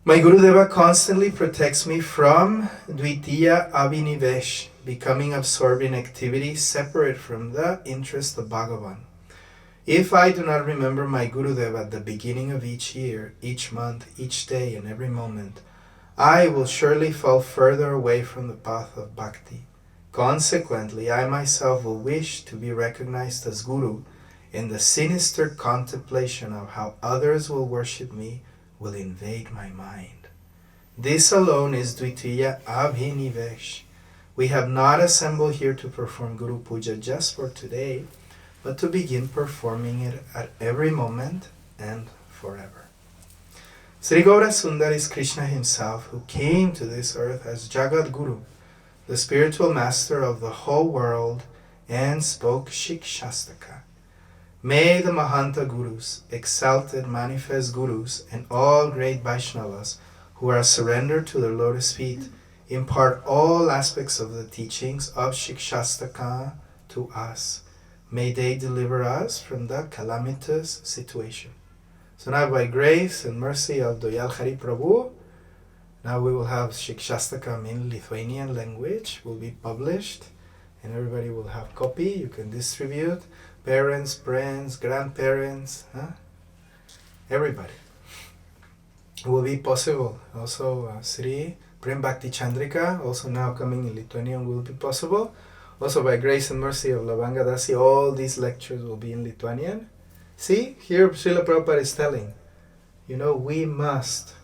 My Gurudeva constantly protects me from Dvitiya Abhinivesh, becoming absorbed in activities separate from the interest of Bhagavan. If I do not remember my Gurudeva at the beginning of each year, each month, each day, and every moment, I will surely fall further away from the path of bhakti. Consequently, I myself will wish to be recognized as Guru, and the sinister contemplation of how others will worship me will invade my mind. This alone is Dvitiya Abhinivesh. We have not assembled here to perform Guru Puja just for today, but to begin performing it at every moment and forever. Sri Gaura Sundar is Krishna himself, who came to this earth as Jagat Guru, the spiritual master of the whole world, and spoke Shikshastaka. May the Mahanta Gurus, exalted manifest Gurus, and all great Vaishnavas who are surrendered to their lotus feet impart all aspects of the teachings of Shikshastaka to us. May they deliver us from the calamitous situation. So now, by grace and mercy of Doyal Hari Prabhu, now we will have Shikshastaka in Lithuanian language, will be published, and everybody will have copy. You can distribute, parents, friends, grandparents, everybody. It will be possible. Also, Sri Prem Bhakti Chandrika, also now coming in Lithuanian, will be possible. Also, by grace and mercy of Lavanga Dasi, all these lectures will be in Lithuanian. See, here Srila Prabhupada is telling, we must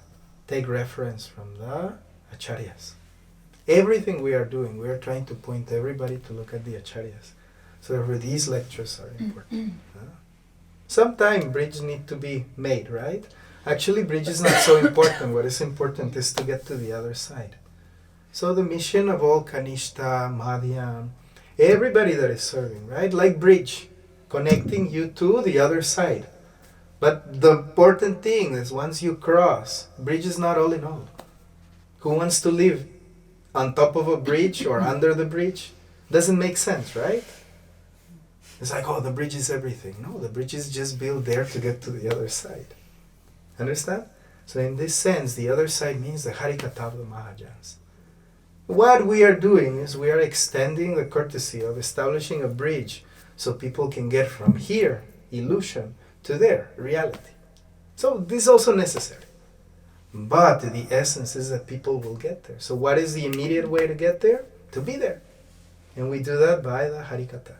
take reference from the Acharyas. Everything we are doing, we are trying to point everybody to look at the Acharyas. So therefore these lectures are important. Sometimes bridge need to be made, right? Actually, bridge is not so important. What is important is to get to the other side. So the mission of all Kanishta, Madhyam, everybody that is serving, right? Like bridge, connecting you to the other side. But the important thing is once you cross, bridge is not all in all. Who wants to live on top of a bridge or under the bridge? Doesn't make sense, right? It's like, the bridge is everything. No, the bridge is just built there to get to the other side. Understand? So in this sense, the other side means the Hari-katha of the Mahajans. What we are doing is we are extending the courtesy of establishing a bridge so people can get from here, illusion, to there, reality. So this is also necessary. But the essence is that people will get there. So what is the immediate way to get there? To be there. And we do that by the Hari-katha.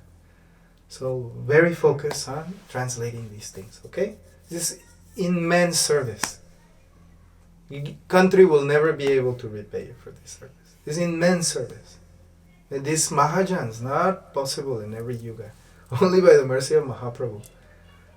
So very focused on translating these things, okay? This is immense service. Country will never be able to repay you for this service. This is immense service. This Mahajans, not possible in every yuga. Only by the mercy of Mahaprabhu.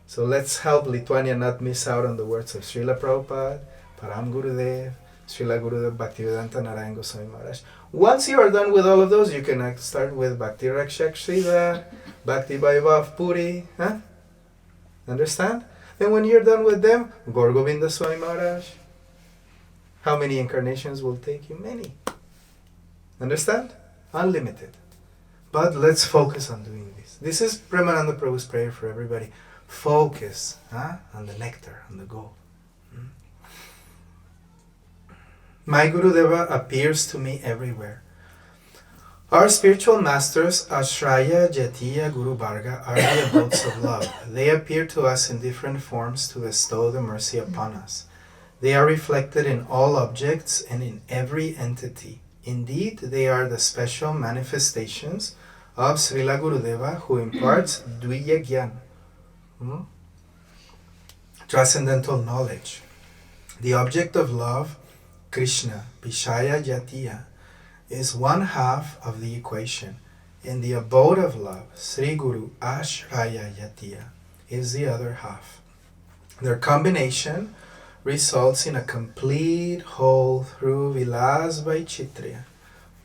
So let's help Lithuania not miss out on the words of Srila Prabhupada, Param Gurudev, Srila Gurudev Bhaktivedanta Narayan Goswami Maharaj. Once you are done with all of those, you can start with Bhakti Rakshak Srila, Bhakti Vaibhav Puri. Understand? And when you're done with them, Gaur Govinda Swami Maharaj. How many incarnations will take you? Many. Understand? Unlimited. But let's focus on doing this. This is Premananda Prabhu's prayer for everybody. Focus on the nectar, on the goal. My Gurudeva appears to me everywhere. Our spiritual masters, Ashraya, Jatiya, Guru Varga, are the abodes of love. They appear to us in different forms to bestow the mercy upon us. They are reflected in all objects and in every entity. Indeed, they are the special manifestations of Srila Gurudeva who imparts Dviya Gyan, transcendental knowledge. The object of love, Krishna, Vishaya Jatiya, is one half of the equation, and the abode of love, Sri Guru Ashraya Jatiya, is the other half. Their combination results in a complete whole through Vilas Vaichitriya,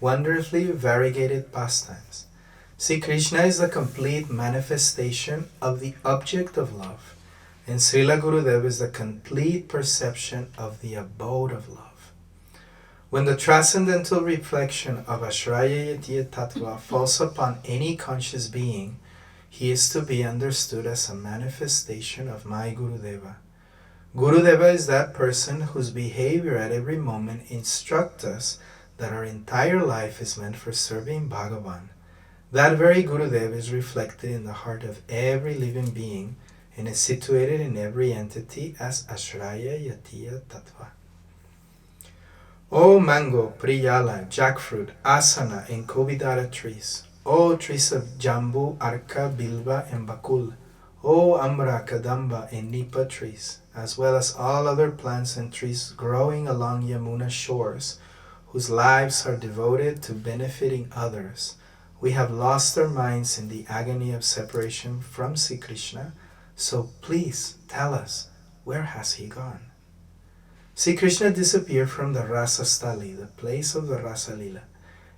wonderfully variegated pastimes. See, Krishna is the complete manifestation of the object of love, and Srila Gurudev is the complete perception of the abode of love. When the transcendental reflection of Ashraya Yatiya Tattva falls upon any conscious being, he is to be understood as a manifestation of my Gurudeva. Gurudeva is that person whose behavior at every moment instructs us that our entire life is meant for serving Bhagavan. That very Gurudev is reflected in the heart of every living being and is situated in every entity as Ashraya Yatiya Tattva. O mango, priyala, jackfruit, asana, and kovidara trees. O trees of jambu, arka, bilva, and bakul. O ambra, kadamba, and nipa trees, as well as all other plants and trees growing along Yamuna shores, whose lives are devoted to benefiting others. We have lost our minds in the agony of separation from Sri Krishna, so please tell us, where has he gone? Sri Krishna disappeared from the Rasastali, the place of the Rasa Lila,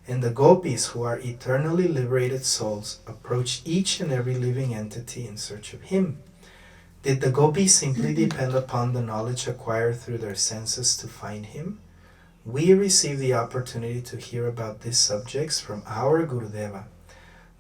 and the gopis, who are eternally liberated souls, approach each and every living entity in search of him. Did the gopis simply depend upon the knowledge acquired through their senses to find him? We receive the opportunity to hear about these subjects from our Gurudeva.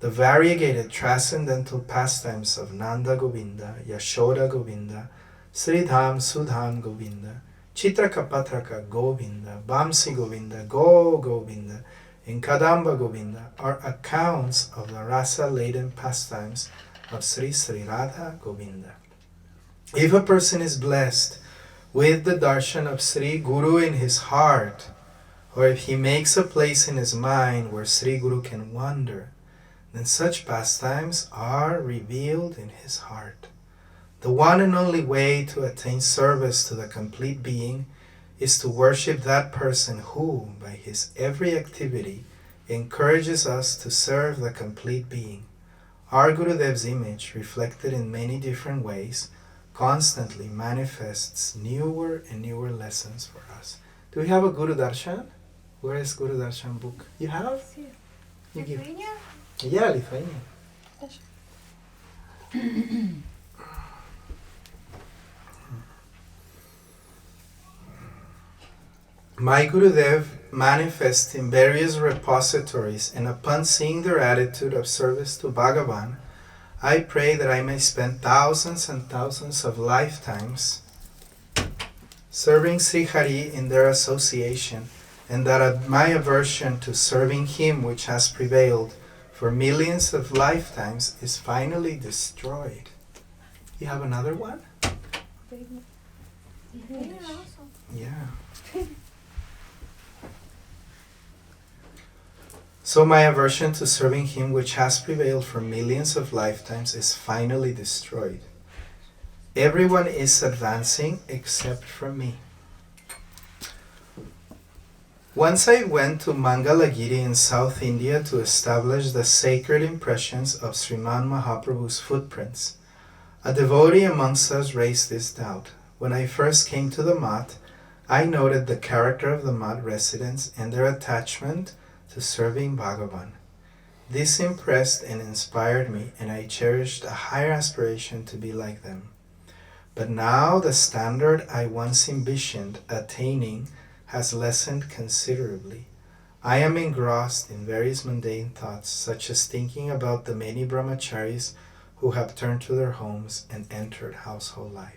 The variegated transcendental pastimes of Nanda Govinda, Yashoda Govinda, Sridham Sudham Govinda, Chitrakapatraka Govinda, Bamsi Govinda, Govinda, and Kadamba Govinda are accounts of the rasa-laden pastimes of Sri Radha Govinda. If a person is blessed with the darshan of Sri Guru in his heart, or if he makes a place in his mind where Sri Guru can wander, then such pastimes are revealed in his heart. The one and only way to attain service to the complete being is to worship that person who, by his every activity, encourages us to serve the complete being. Our Gurudev's image, reflected in many different ways, constantly manifests newer and newer lessons for us. Do we have a Guru Darshan? Where is Guru Darshan book? You have? You give. Lithuania? Yeah, Lithuania. My Gurudev manifests in various repositories, and upon seeing their attitude of service to Bhagavan, I pray that I may spend thousands and thousands of lifetimes serving Sri Hari in their association, and that my aversion to serving him, which has prevailed for millions of lifetimes, is finally destroyed. You have another one? Yeah. So my aversion to serving him, which has prevailed for millions of lifetimes, is finally destroyed. Everyone is advancing except for me. Once I went to Mangalagiri in South India to establish the sacred impressions of Sriman Mahaprabhu's footprints. A devotee amongst us raised this doubt. When I first came to the Math, I noted the character of the Math residents and their attachment to serving Bhagavan. This impressed and inspired me, and I cherished a higher aspiration to be like them. But now the standard I once envisioned attaining has lessened considerably. I am engrossed in various mundane thoughts, such as thinking about the many brahmacharis who have turned to their homes and entered household life.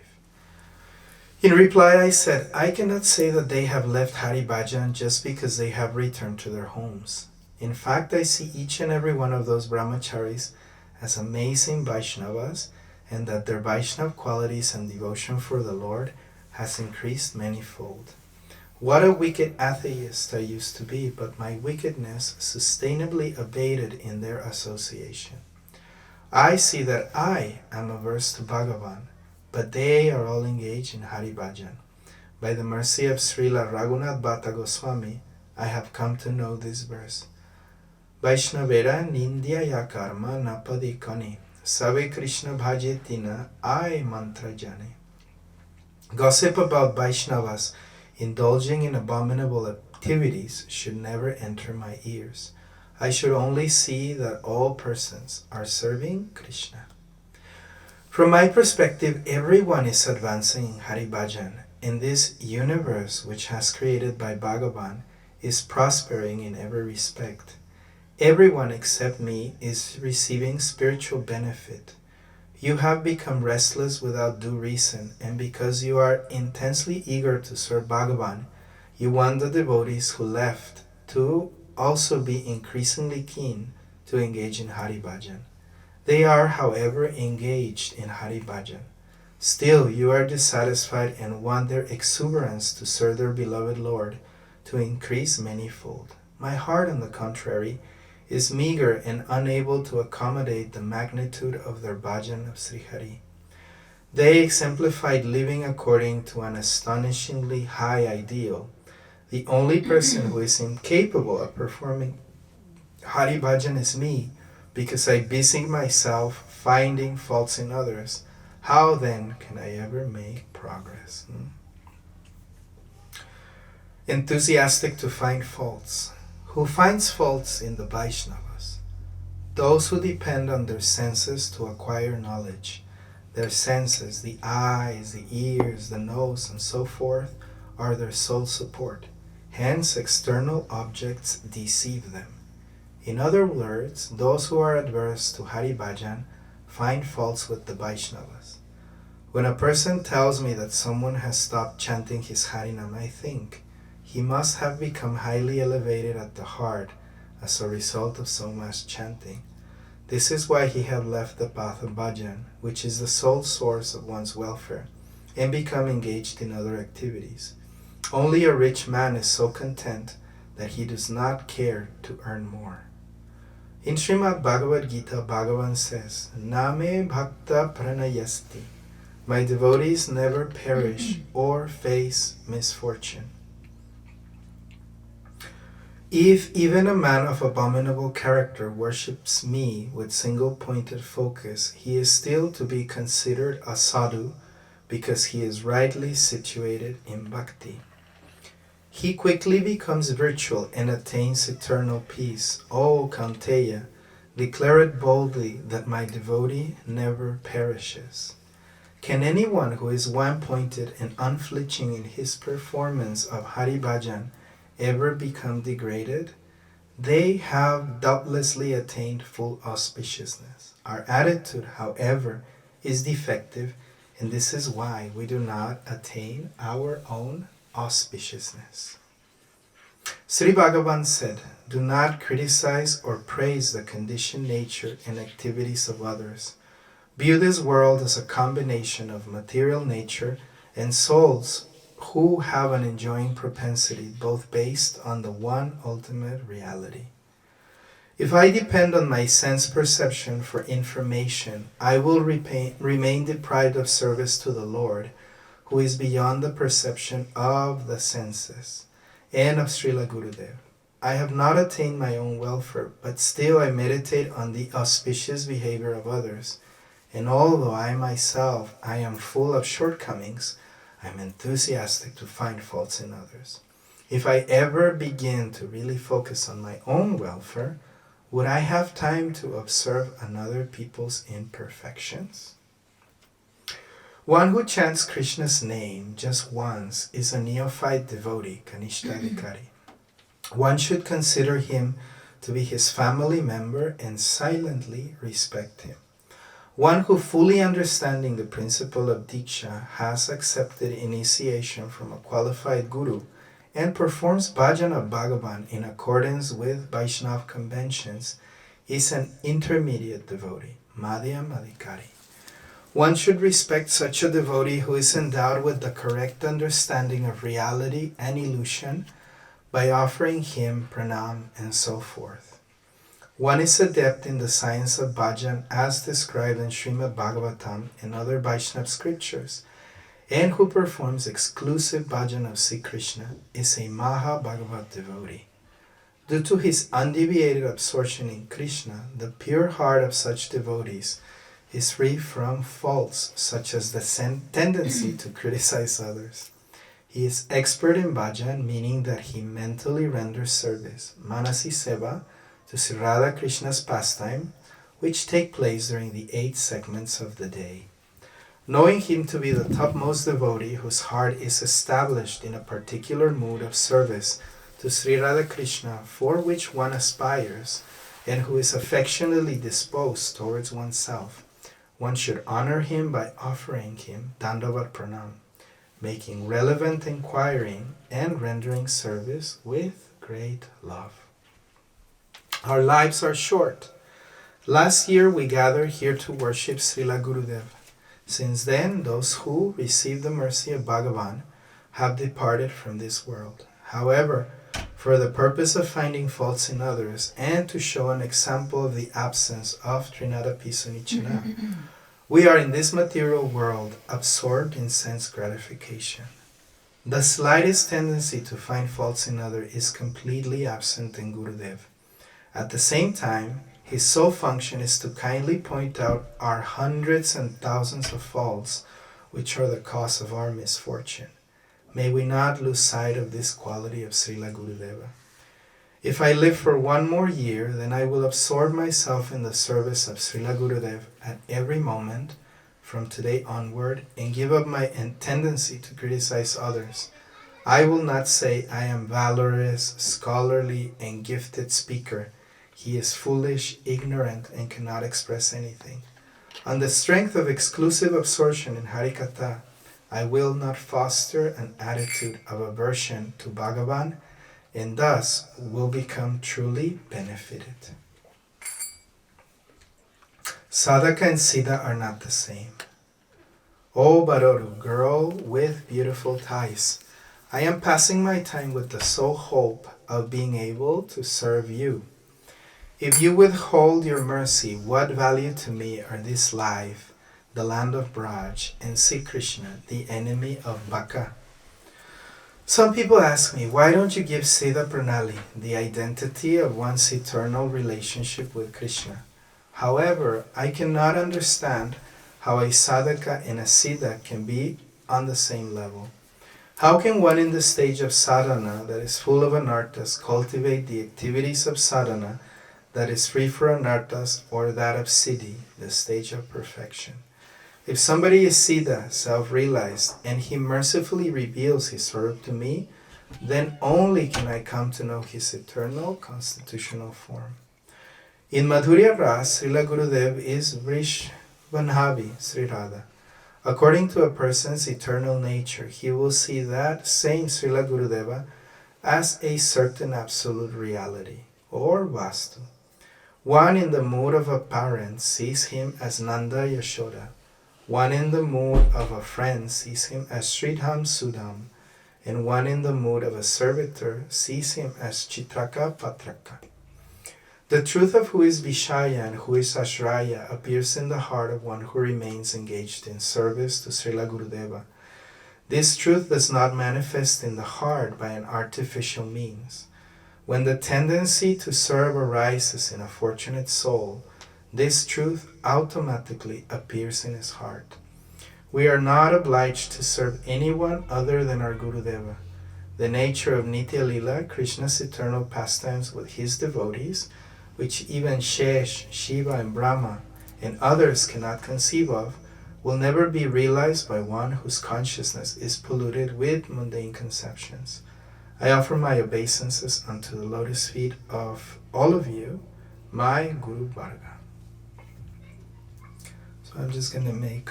In reply, I said, I cannot say that they have left Hari Bhajan just because they have returned to their homes. In fact, I see each and every one of those brahmacharis as amazing Vaishnavas, and that their Vaishnav qualities and devotion for the Lord has increased manifold. What a wicked atheist I used to be, but my wickedness sustainably abated in their association. I see that I am averse to Bhagavan, but they are all engaged in Hari Bhajan. By the mercy of Srila Raghunath Bhatta Goswami, I have come to know this verse. Vaishnavera Nindya Karma Napadi Kani, Save Krishna Bhajetina I Mantra Jane. Gossip about Vaishnavas indulging in abominable activities should never enter my ears. I should only see that all persons are serving Krishna. From my perspective, everyone is advancing in Hari Bhajan, and this universe which has created by Bhagavan is prospering in every respect. Everyone except me is receiving spiritual benefit. You have become restless without due reason, and because you are intensely eager to serve Bhagavan, you want the devotees who left to also be increasingly keen to engage in Hari Bhajan. They are, however, engaged in Hari Bhajan. Still, you are dissatisfied and want their exuberance to serve their beloved Lord to increase manifold. My heart, on the contrary, is meager and unable to accommodate the magnitude of their bhajan of Sri Hari. They exemplified living according to an astonishingly high ideal. The only person who is incapable of performing Hari Bhajan is me, because I busy myself finding faults in others, how then can I ever make progress? Enthusiastic to find faults. Who finds faults in the Vaishnavas? Those who depend on their senses to acquire knowledge. Their senses, the eyes, the ears, the nose, and so forth, are their sole support. Hence, external objects deceive them. In other words, those who are adverse to Hari Bhajan find faults with the Vaishnavas. When a person tells me that someone has stopped chanting his Harinam, I think he must have become highly elevated at the heart as a result of so much chanting. This is why he had left the path of bhajan, which is the sole source of one's welfare, and become engaged in other activities. Only a rich man is so content that he does not care to earn more. In Srimad Bhagavad Gita, Bhagavan says, Name bhakta pranayasti. My devotees never perish or face misfortune. If even a man of abominable character worships me with single-pointed focus, he is still to be considered a sadhu because he is rightly situated in bhakti. He quickly becomes virtual and attains eternal peace. O Kaunteya, declare it boldly that my devotee never perishes. Can anyone who is one-pointed and unflinching in his performance of Hari Bhajan ever become degraded? They have doubtlessly attained full auspiciousness. Our attitude, however, is defective, and this is why we do not attain our own auspiciousness. Sri Bhagavan said, do not criticize or praise the conditioned nature and activities of others. View this world as a combination of material nature and souls who have an enjoying propensity, both based on the one ultimate reality. If I depend on my sense perception for information, I will remain deprived of service to the Lord, who is beyond the perception of the senses, and of Srila Gurudev. I have not attained my own welfare, but still I meditate on the auspicious behavior of others, and although I am full of shortcomings, I am enthusiastic to find faults in others. If I ever begin to really focus on my own welfare, would I have time to observe another people's imperfections? One who chants Krishna's name just once is a neophyte devotee, Kanishtadikari. One should consider him to be his family member and silently respect him. One who, fully understanding the principle of Diksha, has accepted initiation from a qualified guru and performs bhajan of Bhagavan in accordance with Vaishnav conventions, is an intermediate devotee, Madhyam Adhikari. One should respect such a devotee who is endowed with the correct understanding of reality and illusion by offering him pranam and so forth. One is adept in the science of bhajan as described in Srimad Bhagavatam and other Vaishnava scriptures, and who performs exclusive bhajan of Sri Krishna is a Maha Bhagavat devotee. Due to his undeviated absorption in Krishna, the pure heart of such devotees is free from faults such as the tendency to criticize others. He is expert in bhajan, meaning that he mentally renders service, Manasi Seva, to Sri Radha Krishna's pastime, which take place during the 8 segments of the day. Knowing him to be the topmost devotee whose heart is established in a particular mood of service to Sri Radha Krishna for which one aspires, and who is affectionately disposed towards oneself, one should honor him by offering him Dandavat Pranam, making relevant inquiring and rendering service with great love. Our lives are short. Last year we gathered here to worship Srila Gurudev. Since then, those who received the mercy of Bhagavan have departed from this world. However, for the purpose of finding faults in others and to show an example of the absence of Trinadapi Sunichana, we are in this material world absorbed in sense gratification. The slightest tendency to find faults in others is completely absent in Gurudev. At the same time, his sole function is to kindly point out our hundreds and thousands of faults, which are the cause of our misfortune. May we not lose sight of this quality of Srila Gurudeva. If I live for one more year, then I will absorb myself in the service of Srila Gurudev at every moment from today onward and give up my tendency to criticize others. I will not say I am valorous, scholarly, and gifted speaker. He is foolish, ignorant, and cannot express anything. On the strength of exclusive absorption in Hari-katha, I will not foster an attitude of aversion to Bhagavan, and thus will become truly benefited. Sadhaka and Siddha are not the same. O Baroru, girl with beautiful thighs, I am passing my time with the sole hope of being able to serve you. If you withhold your mercy, what value to me are this life, the land of Braj, and Sri Krishna, the enemy of Baka? Some people ask me, why don't you give Siddha Pranali, the identity of one's eternal relationship with Krishna? However, I cannot understand how a sadhaka and a siddha can be on the same level. How can one in the stage of sadhana that is full of anarthas cultivate the activities of sadhana that is free for anarthas, or that of siddhi, the stage of perfection? If somebody is siddha, self-realized, and he mercifully reveals his swarup to me, then only can I come to know his eternal constitutional form. In Madhuri Ras, Srila Gurudev is Vrishvanabhi Sri Radha. According to a person's eternal nature, he will see that same Srila Gurudeva as a certain absolute reality, or Vastu. One in the mood of a parent sees him as Nanda Yashoda. One in the mood of a friend sees him as Sridham Sudham, and one in the mood of a servitor sees him as Chitraka Patraka. The truth of who is Vishaya and who is Ashraya appears in the heart of one who remains engaged in service to Srila Gurudeva. This truth does not manifest in the heart by an artificial means. When the tendency to serve arises in a fortunate soul, this truth automatically appears in his heart. We are not obliged to serve anyone other than our Gurudeva. The nature of Nitya Lila, Krishna's eternal pastimes with his devotees, which even Shesh, Shiva, and Brahma and others cannot conceive of, will never be realized by one whose consciousness is polluted with mundane conceptions. I offer my obeisances unto the lotus feet of all of you, my Guru Varga. So I'm just going to make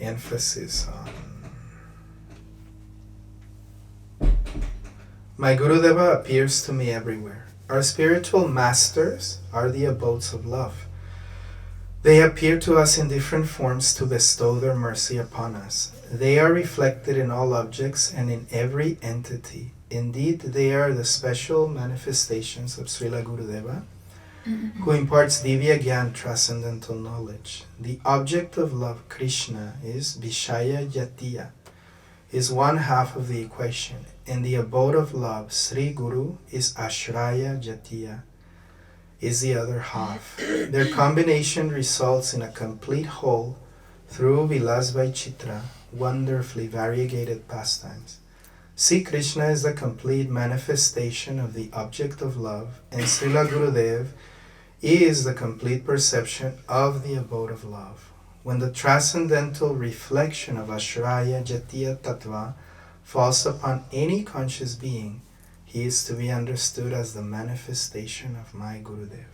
emphasis on my Gurudeva appears to me everywhere. Our spiritual masters are the abodes of love. They appear to us in different forms to bestow their mercy upon us. They are reflected in all objects and in every entity. Indeed, they are the special manifestations of Srila Gurudeva, who imparts Divya Gyan, transcendental knowledge. The object of love, Krishna, is Vishaya Jatiya, is one half of the equation, and the abode of love, Sri Guru, is Ashraya Jatiya, is the other half. Their combination results in a complete whole through Vilas Vaichitra, wonderfully variegated pastimes. See, Krishna is the complete manifestation of the object of love, and Srila Gurudev is the complete perception of the abode of love. When the transcendental reflection of Ashraya Jatiya Tattva falls upon any conscious being, he is to be understood as the manifestation of my Gurudev.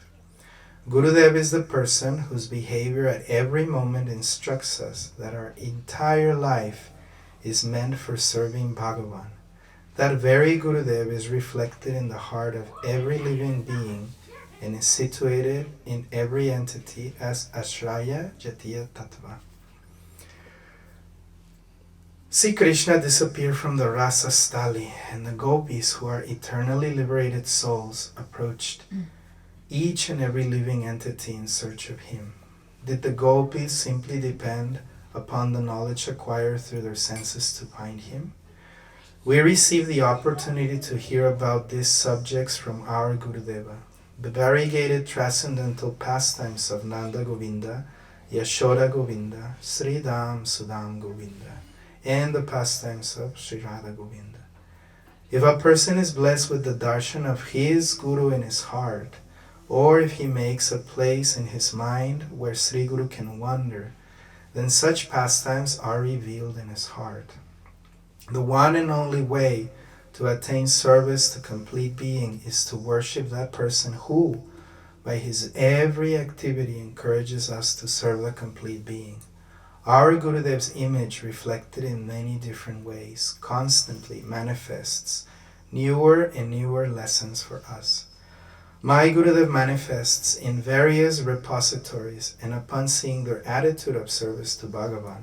Gurudev is the person whose behavior at every moment instructs us that our entire life is meant for serving Bhagavan. That very Gurudev is reflected in the heart of every living being and is situated in every entity as Ashraya Jatiya Tattva. See Krishna disappear from the Rasa Stali, and the gopis, who are eternally liberated souls, approached each and every living entity in search of him. Did the gopis simply depend upon the knowledge acquired through their senses to find him? We receive the opportunity to hear about these subjects from our Gurudeva, the variegated transcendental pastimes of Nanda Govinda, Yashoda Govinda, Sri Dham Sudam Govinda, and the pastimes of Sri Radha Govinda. If a person is blessed with the darshan of his Guru in his heart, or if he makes a place in his mind where Sri Guru can wander, then such pastimes are revealed in his heart. The one and only way to attain service to complete being is to worship that person who, by his every activity, encourages us to serve the complete being. Our Gurudev's image, reflected in many different ways, constantly manifests newer and newer lessons for us. My Gurudev manifests in various repositories, and upon seeing their attitude of service to Bhagavan,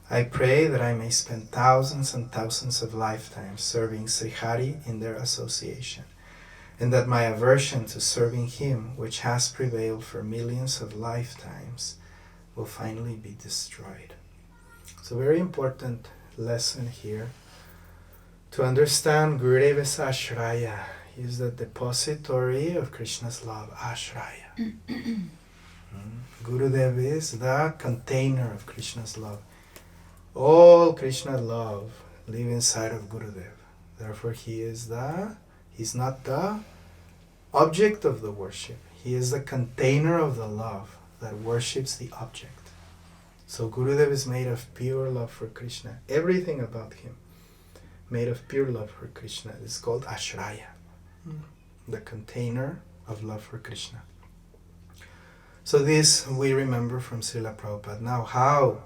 I pray that I may spend thousands and thousands of lifetimes serving Sri Hari in their association, and that my aversion to serving him, which has prevailed for millions of lifetimes, will finally be destroyed. It's a very important lesson here. To understand Gurudeva's Ashraya, he is the depository of Krishna's love, Ashraya. Gurudev is the container of Krishna's love. All Krishna's love live inside of Gurudev. Therefore, he's not the object of the worship. He is the container of the love that worships the object. So Gurudev is made of pure love for Krishna. Everything about him made of pure love for Krishna is called Ashraya, the container of love for Krishna. So this we remember from Srila Prabhupada. Now how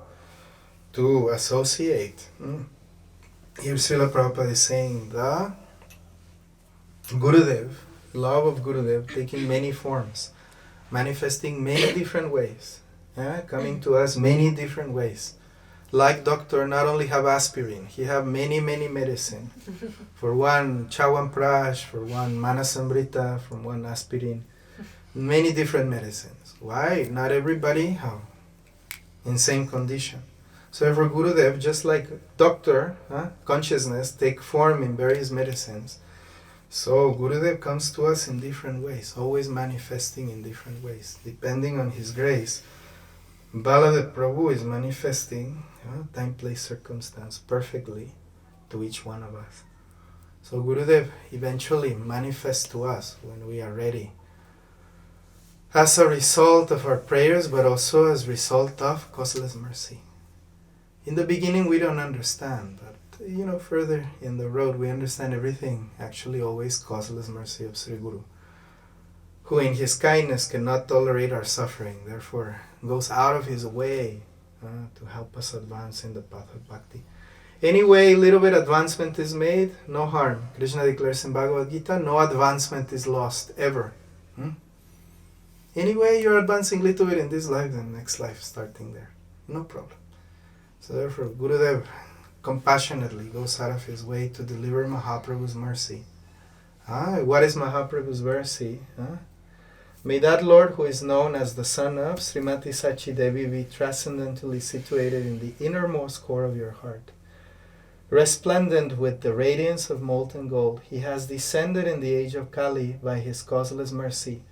to associate? Here Srila Prabhupada is saying the Gurudev, love of Gurudev taking many forms, manifesting many different ways, coming to us many different ways. Like doctor not only have aspirin, he have many medicine. For one Chawanprash, for one Manasamrita, for one aspirin, many different medicines. Why? Not everybody have in same condition. So for Gurudev, just like doctor, consciousness take form in various medicines. So Gurudev comes to us in different ways, always manifesting in different ways, depending on his grace. Baladev Prabhu is manifesting time, place, circumstance perfectly to each one of us. So Gurudev eventually manifests to us when we are ready, as a result of our prayers, but also as a result of causeless mercy. In the beginning we don't understand, but further in the road we understand everything. Actually always causeless mercy of Sri Guru, who in his kindness cannot tolerate our suffering, therefore goes out of his way to help us advance in the path of bhakti. Anyway, little bit advancement is made, no harm. Krishna declares in Bhagavad Gita, no advancement is lost, ever. Anyway, you're advancing a little bit in this life, then next life starting there. No problem. So therefore, Gurudev compassionately goes out of his way to deliver Mahaprabhu's mercy. What is Mahaprabhu's mercy? May that Lord who is known as the son of Srimati Sachi Devi be transcendently situated in the innermost core of your heart. Resplendent with the radiance of molten gold, he has descended in the age of Kali by his causeless mercy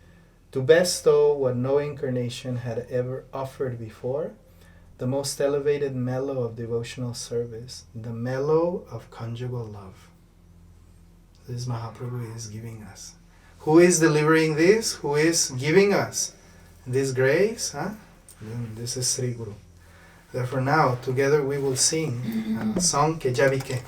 to bestow what no incarnation had ever offered before, the most elevated mellow of devotional service, the mellow of conjugal love. This Mahaprabhu is giving us. Who is delivering this? Who is giving us this grace? This is Sri Guru. Therefore now, together we will sing a song, Ke Javike.